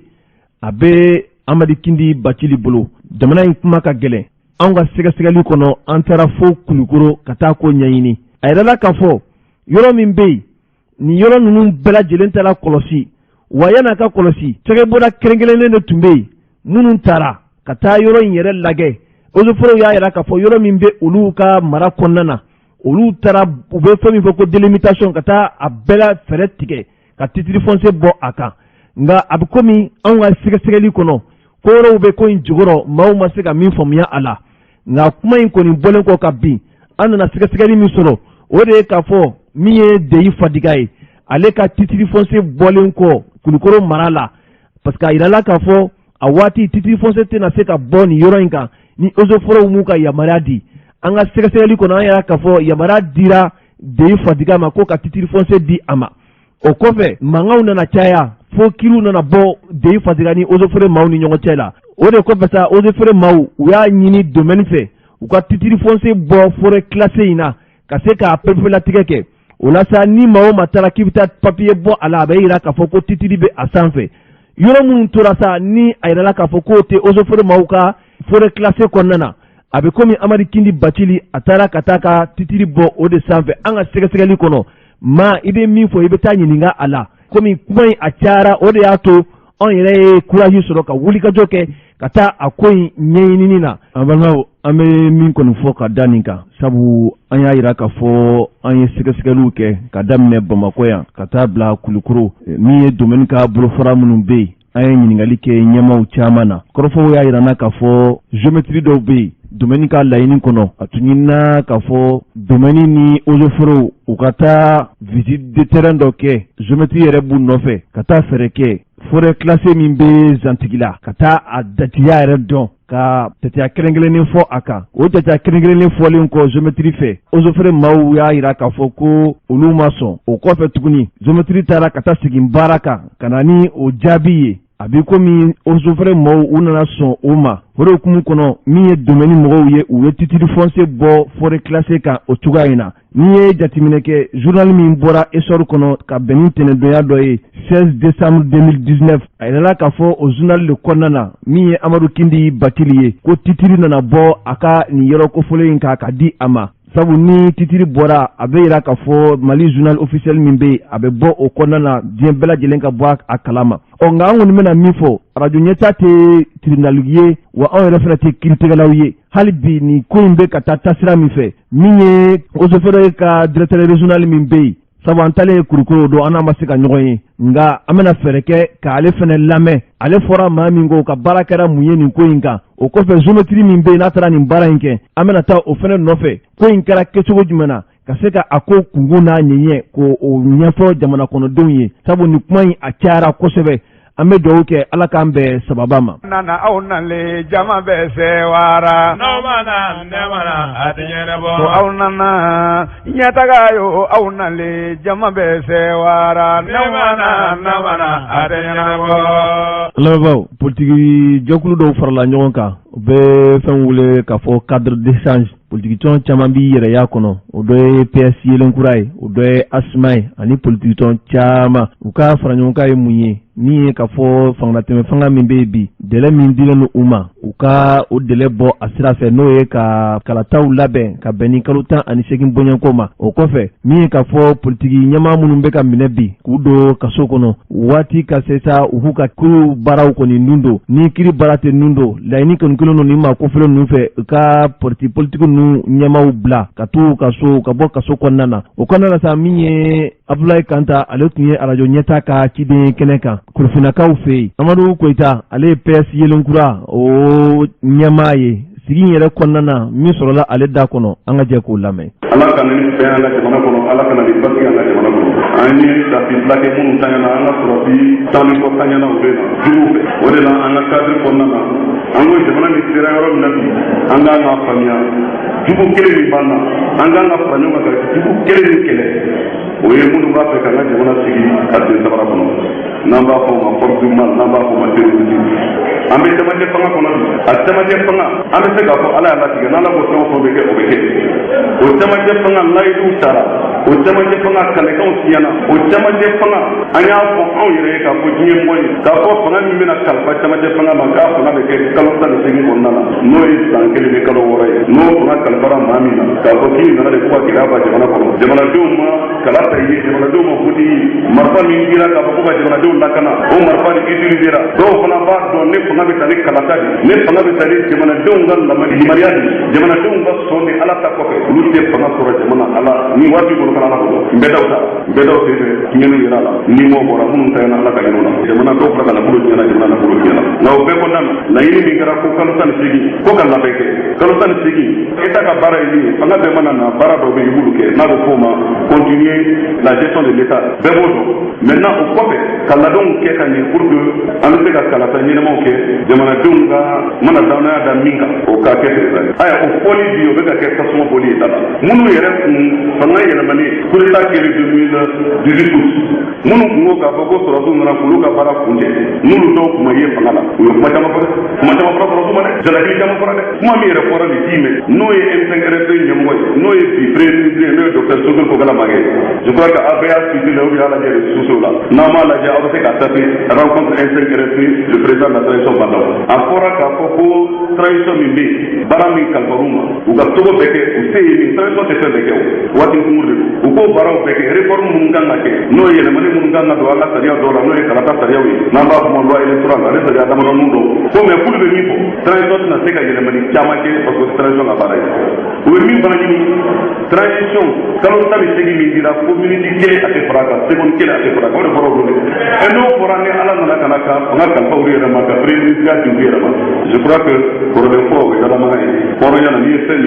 a bɛ Hamadi Kindi Bacili bolo jamana in kuma ka gɛlɛn anw ka sɛgɛsɛgɛli kɔnɔ an taara fo Kulikoro ka taa ko ɲɛɲini a yirala k'a fɔ yɔrɔ min bɛ yen nin yɔrɔ ninnu bɛɛ lajɛlen taara kɔlɔsi wa yan'a ka kɔlɔsi cakɛbɔda kɛrɛnkɛrɛnnen de tun bɛ yen minnu taara ka taa yɔrɔ in yɛrɛ lajɛ ozoforo y'a yira k'a fɔ yɔrɔ min bɛ olu ka mara kɔnɔna na olu taara u bɛ fɛn min fɔ ko délimitation ka taa a bɛɛ la fɛɛrɛ tigɛ ka titre foncier bɔ a kan nka a bɛ komi anw ka sɛgɛsɛgɛli kɔnɔ ko yɔrɔw bɛ ko in jukɔrɔ maaw ma se ka min faamuya a la nka kuma in kɔni bɔlen kɔ ka bin an nana sɛgɛsɛgɛli min sɔrɔ o de ye k'a fɔ min ye Deyi Fadiga ye ale ka titre foncier bɔlen kɔ Kulikoro mara la parce que a yirala k'a fɔ a waati titre foncier tɛna se ka bɔ nin yɔrɔ in kan ni ozoforow m'u ka yamaruya di an ka sɛgɛsɛgɛli kɔnɔ an yɛrɛ k'a fɔ yamaruya dira Deyi Fadiga ma ko ka titre foncier di a ma o kɔfɛ mankanw nana caya fo kiriw nana bɔ Deyi Fadiga ni ozofore maaw ni ɲɔgɔn cɛ la o de kɔfɛ sa ozofore maaw u y'a ɲini domaine fɛ u ka titre foncier bɔ forêt classée in na ka se k'a perepelatigɛ kɛ o la sa ni maa o maa taara k'i bɛ taa papier bɔ a la a bɛ yira k'a fɔ ko titiri bɛ a sanfɛ yɔrɔ minnu tora sa ni a yirala k'a fɔ k'o tɛ ozofore maaw ka forêt classée kɔnɔna na a bɛ komi Hamadi Kindi Bacili a taara ka taa ka titiri bɔ o de sanfɛ an ka sɛgɛsɛgɛli kɔnɔ maa i bɛ min fɔ i bɛ taa ɲininka a la komi kuma in a cayara o de y'a to anw yɛrɛ ye courage sɔrɔ ka wulikajɔ kɛ ka taa a ko in ɲɛɲinini na an balimaw an bɛ min kɔni fɔ ka da nin kan sabu an y'a yira k'a fɔ an ye sɛgɛsɛgɛliw kɛ ka daminɛ Bamakɔ yan ka taa bila Kulikoro min ye domaine ka bolofara minnu bɛ yen an ye ɲininkali kɛ ɲɛmaaw caman na kɔrɔfɔw y'a yirana k'a fɔ géométrie dɔw bɛ yen domaine ka laɲini kɔnɔ a tun ɲinina k'a fɔ domaine ni eaux-et-forêts u ka taa visite de terrain dɔ kɛ géométrie yɛrɛ b'u nɔfɛ ka taa fɛɛrɛ kɛ forêt classée min bɛ Zantigi la ka taa a datiya yɛrɛ dɔn ka jateya kɛrɛnkɛrɛnnen fɔ a kan o jateya kɛrɛnkɛrɛnnen fɔlen kɔ géométrie fɛ eaux-et-forêts maaw y'a yira k'a fɔ ko olu ma sɔn o kɔfɛ tuguni géométrie taara ka taa segin baara kan ka na ni o jaabi ye a bɛ komi eaux-et-forêts maaw u nana sɔn o ma o de hukumu kɔnɔ min ye domaine mɔgɔw ye u ye titre foncier bɔ forêt classée kan o cogoya in na n'i ye jateminɛ kɛ journal min bɔra essor kɔnɔ ka bɛn ni tɛnɛndonya dɔ ye 16 décembre 2019 a yirala k'a fɔ o journal de kɔnɔna na min ye Amadu Kindi Bakili ye ko titre nana bɔ a ka nin yɔrɔ kofɔlen in kan ka di a ma sabu ni titiri bɔra a bɛ yira k'a fɔ Mali journal officiel min bɛ yen a bɛ bɔ o kɔnɔna na diɲɛ bɛɛ lajɛlen ka bɔ a kalama nka an kɔni bɛna min fɔ radio ɲɛta tɛ tribunal ye wa anw yɛrɛ fana tɛ kiiritigɛlaw ye hali bi nin ko in bɛ ka taa tasira min fɛ min ye eaux-et-forêts ka directeur régional min bɛ yen sabu an talen kurukuru don an n'a ma se ka ɲɔgɔn ye nka an bɛna fɛɛrɛ kɛ k'ale fana lamɛn ale fɔra maa min ko ka baara kɛra mun ye nin ko in kan o kɔfɛ géométrie min bɛ yen n'a taara nin baara in kɛ an bɛna taa o fana nɔfɛ ko in kɛra kɛcogo jumɛn na ka se ka a ko kungun n'a ɲɛɲɛ k'o ɲɛfɔ jamana kɔnɔdenw ye sabu nin kuma in a cayara kosɛbɛ an bɛ dugawu kɛ ala k'an bɛn sababa ma.
nana aw nalen jama bɛ sewara. n'aw ma na ne mana a tɛ ɲɛnabɔ. ko aw nana ɲɛtaga yo aw nalen jama bɛ sewara. ne ma na a tɛ ɲɛnabɔ.
lamɛnbaaw politiki jɛkulu dɔw farala ɲɔgɔn kan u bɛ fɛn wele k'a fɔ cadre d'échange politikitɔn caman b'i yɛrɛ y'a kɔnɔ o dɔ ye PS yelenkura ye o dɔ ye ASMA ye ani politikitɔn caman u ka fara ɲɔgɔn kan ye mun ye min ye k'a fɔ fangatɛmɛ fanga min bɛ yen bi délai min dilen don u ma u ka o délai bɔ a sira fɛ n'o ye ka kalataw labɛn ka bɛn ni kalo 18 bɔɲɛko ma o kɔfɛ min ye k'a fɔ politiki ɲɛmaa minnu bɛ ka minɛ bi k'u don kaso kɔnɔ waati ka se sa u k'u ka kiiriw baaraw kɔni nun don ni kiiri baara tɛ nun don laɲini kɔni kelen don nin ma kofɔlen ninnu fɛ u ka politiki ninnu ɲɛmaaw bila ka t'u kaso ka bɔ kaso kɔnɔna na o kɔnɔna na sa min ye Abdoulaye Kanta ale tun ye radio ɲɛta ka ciden kɛnɛ kan Kurufinakaw fɛ yen Amadu Koyita ale ye PS yelenkura o ɲɛmaa ye sigi yɛrɛ kɔnɔna na min sɔrɔla ale da kɔnɔ an ka jɛ k'o lamɛn.
Ala ka ni fɛn an ka jamana kɔnɔ Ala kana ni basigi an ka jamana kɔnɔ an ye tapi filakɛ minnu taɲana an ka sɔrɔsi taali kɔ taɲana u bɛ na juguw fɛ o de la an ka cadre kɔnɔna na an ko jamana min sera yɔrɔ min na bi an k'an ka faamuya jugu kelen min b'an na an k'an ka fara ɲɔgɔn kan ka jugu kelen min kɛlɛ o ye minnu b'a fɛ k'an ka jamana sigi a sen sabara kɔnɔ n'an b'a fɔ o ma force humaine n'an b'a fɔ o ma terrorisme an bɛ cɛmancɛ fanga kɔnɔ bi a cɛmancɛ fanga an bɛ se k'a fɔ ala y'a latigɛ n'ala ko fɛn o fɛn bɛ kɛ o bɛ kɛ o cɛmancɛ fanga layiduw taara o cɛmancɛ fanga kalekanw siyana o cɛmancɛ fanga an y'a fɔ anw yɛrɛ ye k'a fɔ diɲɛ mɔgɔ ye k'a fɔ fanga min bɛna kalifa cɛmancɛ fanga ma k'a fanga bɛ kɛ kalo 18 kɔnɔna na n'o ye san 1 ni kalo 6 ye n'o fanga kalifara maa min na k'a fɔ k'i nana de ko ka gɛlɛya ba jamana kɔnɔ jamanadenw ma kala ta ye jamanadenw ma futi marifa min dira k'a fɔ ko ka jamanadenw lakana o marifa ni utilisera dɔw fana b'a dɔn ne fanga bɛ taa ni kalata de ne fanga bɛ taa ni jamanadenw ka limaniya de jamanadenw ka sɔn ni ala ta kɔfɛ olu tɛ fanga sɔrɔ jamana ala ni waati bolo fana ala kɔnɔ n bɛ daw sen fɛ tiɲɛniw yɛrɛ la ni m'o bɔra minnu ta na ala ka yɛlɛw la jamana dɔw fana ka nafolo tiɲɛna jamana nafolo tiɲɛna nka o bɛɛ kɔnɔna na laɲini min kɛra ko kalo 18 ko ka labɛn kɛ kalo 18 eta ka baara ye min ye fanga bɛɛ mana na baara dɔw bɛ i b'olu kɛ n'a bɛ f'o ma continuer la gestion de l'état bɛɛ b'o dɔn maintenant o kɔfɛ ka labɛnw kɛ ka ɲɛ pour que an bɛ se ka kalata ɲɛnamaw kɛ jamanadenw ka mana danaya da min kan o k'a kɛ président aya o fɔli bi o bɛ ka kɛ tasuma bɔli ye da la minnu yɛrɛ kun fanga yɛlɛmani coup d'état kɛli 2018 août minnu kun ko k'a fɔ ko sɔrɔsiw nana k'olu ka baara kun cɛ n'olu dɔw kun ma ye fanga la u ye kuma caman fɔ sɔrɔsiw ma dɛ jalaki caman fɔra dɛ kuma min yɛrɛ fɔra nin k'i mɛn n'o ye M5 RFP ɲɛmɔgɔ ye n'o ye bi premier ministre n'o ye docteur Sogol Kogala Magɛ je crois que aw bɛɛ y'a suivi la ou bien a lajɛ réseaux sociaux la n'an m'a lajɛ aw bɛ se k'a taper rencontre M5 RFP le président de la transition Bandaw a fɔra k'a fɔ ko transition min bɛ yen baara min kalifar'u ma u ka cogo bɛɛ kɛ u se ye min transition tɛ fɛn bɛɛ kɛ o waati kunkur de don u k'o baaraw bɛɛ kɛ réforme minnu kan ka kɛ n'o ye yɛlɛmani minnu kan ka don an ka sariya dɔw la n'o ye kalata sariyaw ye n'an b'a fɔ ma loi électorale ale sariya damadɔnin don ko mais k'olu bɛ min fɔ transition tɛna se ka yɛlɛmani caman kɛ parce que transition ka baara ye u bɛ min fana ɲini transition kalo 18 min dira fo minute kelen a tɛ fara kan seconde kelen a tɛ fara kan o de fɔra olu de Et nous, pour aller à la Nakanaka, on a qu'à ouvrir la marque, je crois que pour le fort, il y a la main, pour rien, il y a celle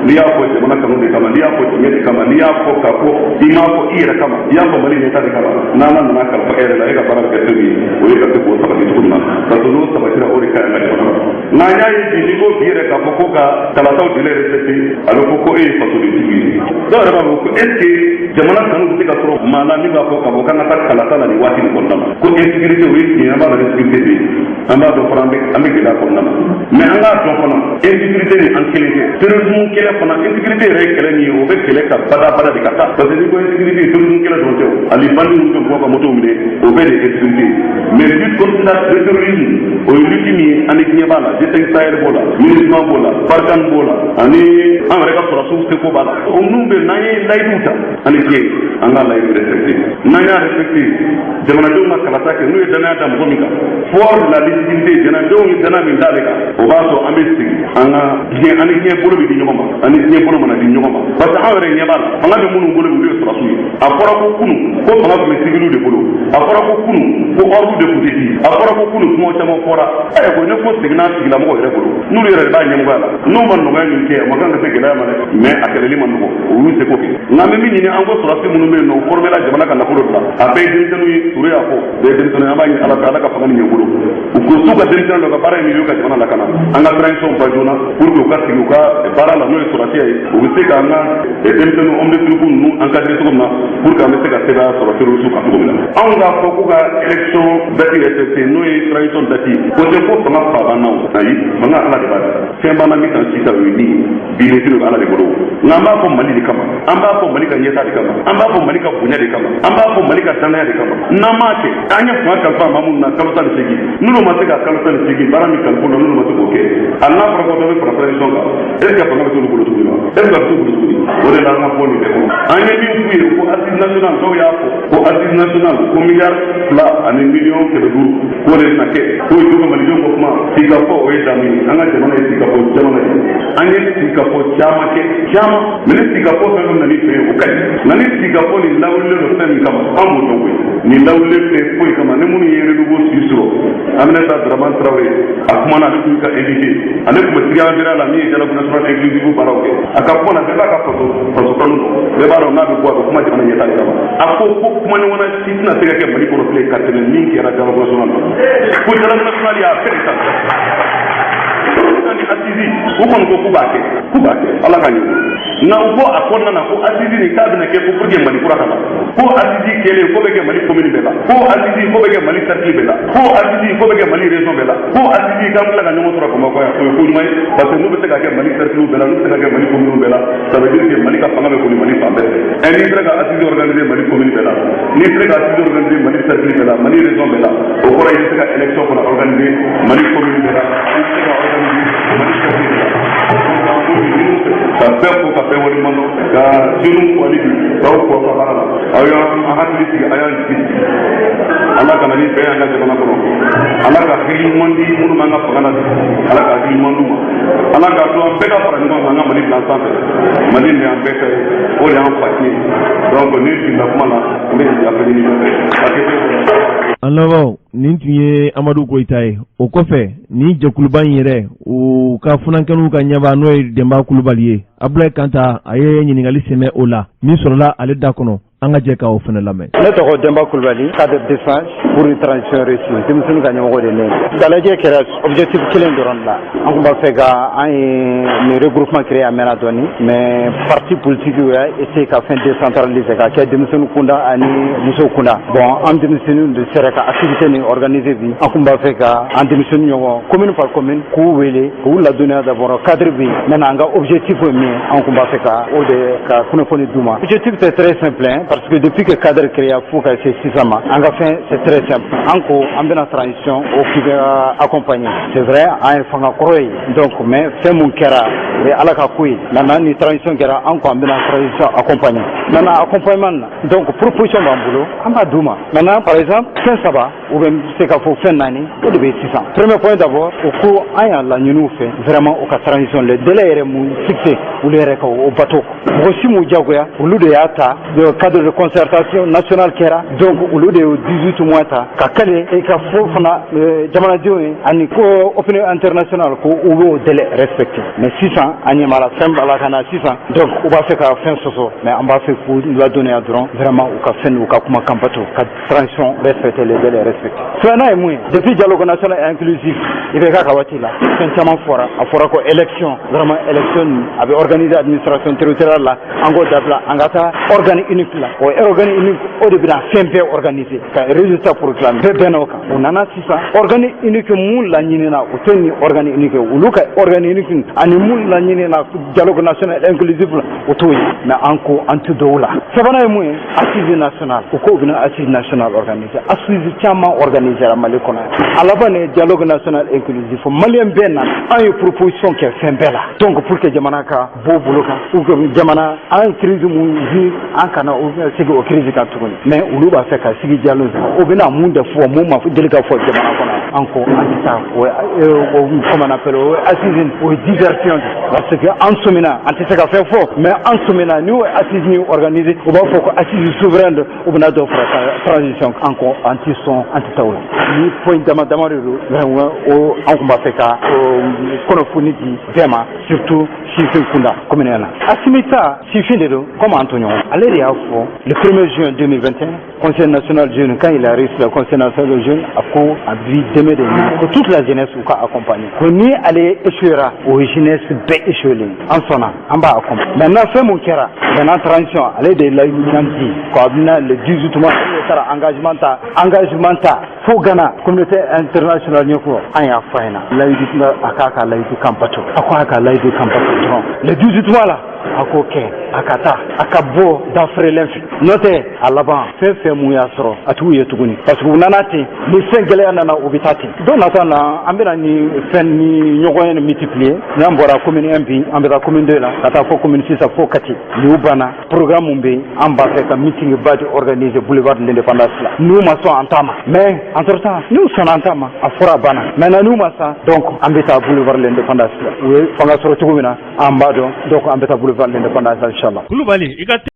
il y a pour le Manakano de Kama, il y a pour le Kama, il y a pour Kapo, il y a pour Irakama, il y a pour Malina de Kama, Nana Naka, et la Ega Parakatumi, ou les Kapo Sabakuna, parce que nous, Sabakira Orika et Naya est du niveau Bire Kapoka, Talatao de l'RST, alors pourquoi est face au début. Est-ce que Jamana Kanu de Katro, Manami Bapoka, Kalata, la Wati de Kondama, pour insécurité, oui, il y a pas de sécurité, un bas de Franck, avec la Kondama. Mais en la Jopana, insécurité en qualité, terrorisme qui est la insécurité réelle, au fait qu'elle est Bada de Kata, parce que l'insécurité, terrorisme qui est la Jonjo, à l'Ibani, nous sommes pas moto, au fait des insécurités. Mais lutte contre le terrorisme, au Lukini, en Ekniabala, Jeten Sahel Bola, Ministre Bola, Farkan Bola, en Amérique sur la source de Kobala, au nombre de Naye Laïduta, en Ekye, en la Laïd respecté. Naya respecté, Demanado Makalata, que nous et Danada Monika, fort de la légitimité, Janado et Danami Daleka, au basso Amesti, en a Ekye Bolo de Nyoma, en Ekye Bolo de Nyoma, parce qu'en Réniabal, on a de Mounou Bolo de sur la suite, à Forakounou, comme on a fait les de Bolo, à Forakounou, pour ordre de Koudéti, à Forakounou, moi, Chamon Fora, et on ne faut signal qui la mort est Bolo. Nous les Rébans, nous, on a une terre, on a fait que là, mais à quel élément nous, oui, c'est copié. On a mis une envoi sur la suite, nous formons la Jamana Kanapolo, à paix de Touré à Pau, des Dentonama à la Kalaka Famille Bolo. Ou que Souka Denton, le Kapara, il y a eu Jamana Kana, en a pris son Pajona, pour que Kassiguka, et Para la Noé sur la Tiaï, ou vous savez qu'en a, et Denton, on de Turku, nous, encadré sur nous, pour qu'un message à Seda sur la Turku Kakoula. On a Fokuka, élection, Dati, et nous, et tradition Dati, pour ce qu'on a pas maintenant, on a la débat. C'est un banami dans Sita Uni, Bilétu à la Bolo. Namba pour Mali de Kama, Amba pour Malika Yeta de Kama, Amba pour Malika Punya de Kama, Amba pour Malika Tana de Kama. Namake, Anya Faka Mamuna, Kalota de Segi, nous Mateka Kalota de Segi, Barami Kalpuna, nous Matuke, Allah pour la tradition. Est-ce qu'il y a pas mal de boulot? Est-ce qu'il y a tout le boulot? On est dans la police. Anya Mouy, pour Assise nationale, pour Assise nationale, pour milliards, là, à 1 million que de jours, pour les naquets, pour les Maliens, pour moi, Singapore, oui, Dami, Anga Jamana, Singapore, Jamana, Anya Singapore, Jamake, Jama, mais Singapore, c'est un ami fait au Kali. Nani Singapore, ni là où le fait comme Amoudoué, ni là où le fait pour comme un émouni et le nouveau Suisse, Aminata Draman Traoré, Akmana, le Kuka évité, avec le triangle à la mi et la nationale inclusive par OK. À Capona, c'est pas Capoto, parce que le baron n'a de quoi, comment tu en es allé là-bas. À Coco, comment on a dit, n'a pas qu'à me pour les 4 lignes qui est la nationale. Pour la nationale, il y a fait ça. Assisi, ou qu'on go Kubake, Allah Kanye. Na uko akona na ko Assisi ni kabina ke ko purge mali kurakala. Ko Assisi kele ko bege mali commune bela. Ko Assisi ko bege mali cercle bela. Ko Assisi ko bege mali région bela. Ko Assisi kam la ganyo tora ko mako ya ko mai parce que nous be ka ke mali cercle bela, nous be ka ke mali commune bela. Ça veut dire que mali ka fanga be ko mali fambe. Et ni tra ka Assisi organiser mali commune bela. Ni tra ka Assisi organiser mali cercle bela, mali région bela. Au cours de cette élection qu'on a organisé mali commune bela. Ka bɛɛ ko ka bɛɛ waleɲuman dɔn ka jeunes fo hali bi k'aw fo ka baara la aw y'an hakili sigi a y'an jigi Ala kana ni bɛɛ y'an ka jamana kɔnɔ Ala ka hakili ɲuman di minnu b'an ka fanga la Ala ka hakili ɲuman d'u ma Ala k'a to an bɛɛ ka fara ɲɔgɔn kan an ka Mali bila sanfɛ Mali nin y'an bɛɛ ta ye o de y'an fa tiɲɛ donc ni jiginna kuma la n bɛ yafa ɲini bɛɛ
an laban nin tun ye Amadu Goyita ye o kɔfɛ ni jɛkuluba in yɛrɛ u ka funankɛninw ka ɲɛbaa n'o ye Denba Kulubali ye Abdoulaye Kanta a ye ɲininkali sɛmɛ o la min sɔrɔla ale da kɔnɔ an ka jɛ ka o fana lamɛn.
Ne tɔgɔ Denba Kulubali cadre de défense pour une transition réussie denmisɛnninw ka ɲɛmɔgɔ de ne dalajɛ kɛra objectif kelen dɔrɔn la an tun b'a fɛ ka an ye nin regroupement créé a mɛnna dɔɔni mais parti politique y'a essayé ka fɛn décentraliser ka kɛ denmisɛnninw kunda ani musow kunda bon an denmisɛnninw de sera ka activité nin organiser bi an tun b'a fɛ ka an denmisɛnninw ɲɔgɔn commune par commune k'u wele k'u ladɔnniya d'abord cadre bi maintenant an ka objectif ye min ye an tun b'a fɛ ka o de ka kunnafoni d'u ma objectif c'est très simple parce que depuis que cadre créé fo ka se sisan ma an ka fɛn c'est très simple an ko an bɛna transition o k'i ka accompagner c'est vrai an ye fanga kɔrɔ ye donc mais fɛn mun kɛra o ye Ala ka ko ye maintenant ni transition kɛra an ko an bɛna transition accompagner maintenant accompagnement na donc proposition b'an bolo an b'a d'u ma maintenant par exemple fɛn saba ou bien se ka fo fɛn naani o de bɛ sisan. Premier point d'abord o ko an y'a laɲiniw fɛ vraiment o ka transition le délai yɛrɛ mun fixé olu yɛrɛ ka o bato mɔgɔ si m'u jagoya olu de y'a ta le cadre de concertation nationale kɛra donc olu de ye 18 mois ta ka kale e ka fo fana jamanadenw ye ani ko opinion internationale ko u b'o délai respecté mais sisan an ɲɛ b'a la fɛn b'a la ka na sisan donc u b'a fɛ ka fɛn sɔsɔ mais an b'a fɛ k'u ladɔnniya dɔrɔn vraiment u ka fɛn u ka kuma kan bato ka transition respecté les délais respecté. Filanan ye mun ye depuis dialogue national inclusif i bɛ k'a ka waati la fɛn caman fɔra a fɔra ko élection vraiment élection a bɛ organiser administration territoriale la an k'o dabila an ka taa organe unique la o organe unique o de bɛna fɛn bɛɛ organiser ka résultat proclamer bɛɛ bɛnna o kan o nana sisan organe unique mun laɲinina o tɛ ni organe unique olu ka organe unique ani mun laɲinina dialogue national inclusif la o t'o ye mais an ko an tɛ dɔw la sabanan ye mun ye assise nationale o ko bɛna assise nationale organiser assise caman organiser Mali kɔnɔ a laban ni dialogue national inclusif malien bɛɛ na an ye proposition kɛ fɛn bɛɛ la donc pour que jamana ka bɔ bolo kan ou que jamana an crise mun vi an kana o sigi o crise kan tuguni mais olu b'a fɛ ka sigi dialogue o bɛna mun de fɔ mun ma deli ka fɔ jamana kɔnɔ an ko an tɛ taa o comment on appelle o assise o diversion parce que an sɔmina an tɛ se ka fɛn fɔ mais an sɔmina ni o assise ni organiser o b'a fɔ ko assise souveraine o bɛna dɔ fara transition an ko an tɛ sɔn an tɛ taa o la ni point dama de do o an kun b'a fɛ ka kunnafoni di bɛɛ ma surtout sifin kunda commune na Assimita sifin de do comme an to ɲɔgɔn ale de y'a fɔ le 1er juin 2021 conseil national jeune quand il a reçu le conseil national jeune a ko a bi dɛmɛ de ɲini ko toute la jeunesse u ka accompagner ko ni ale échouera o jeunesse bɛɛ échoué an sɔnna an b'a accompagner maintenant fɛn mun kɛra maintenant transition ale de layidu kan di ko a bɛna le 18 mois taara engagement ta fo Ghana communauté internationale ɲɛkɔrɔ an y'a fɔ a ɲɛna layidu a k'a ka layidu kan bato a ko a ka layidu kan bato dɔrɔn le 18 mois la a k'o kɛ a ka taa a ka bɔ dafeerelen fɛ n'o tɛ a laban fɛn fɛn mun y'a sɔrɔ a t'u ye tuguni parce que u nana ten ni fɛn gɛlɛya nana u bɛ taa ten don nata la an bɛna ni fɛn ni ɲɔgɔn ye multiplier n'an bɔra commune 1 bi an bɛ taa commune 2 la ka taa fɔ commune 6 fo Kati n'u banna programme mun bɛ an b'a fɛ ka meeting ba de organiser boulevard de l'indépendance la n'u ma sɔn an ta ma mais entre temps n'u sɔnna an ta ma a fɔra banna maintenant n'u ma sɔn donc an bɛ taa boulevard de l'indépendance la u ye fanga sɔrɔ cogo min na an b'a dɔn donc an bɛ taa boulevard l'indépendance inchallah.
Kulubali i ka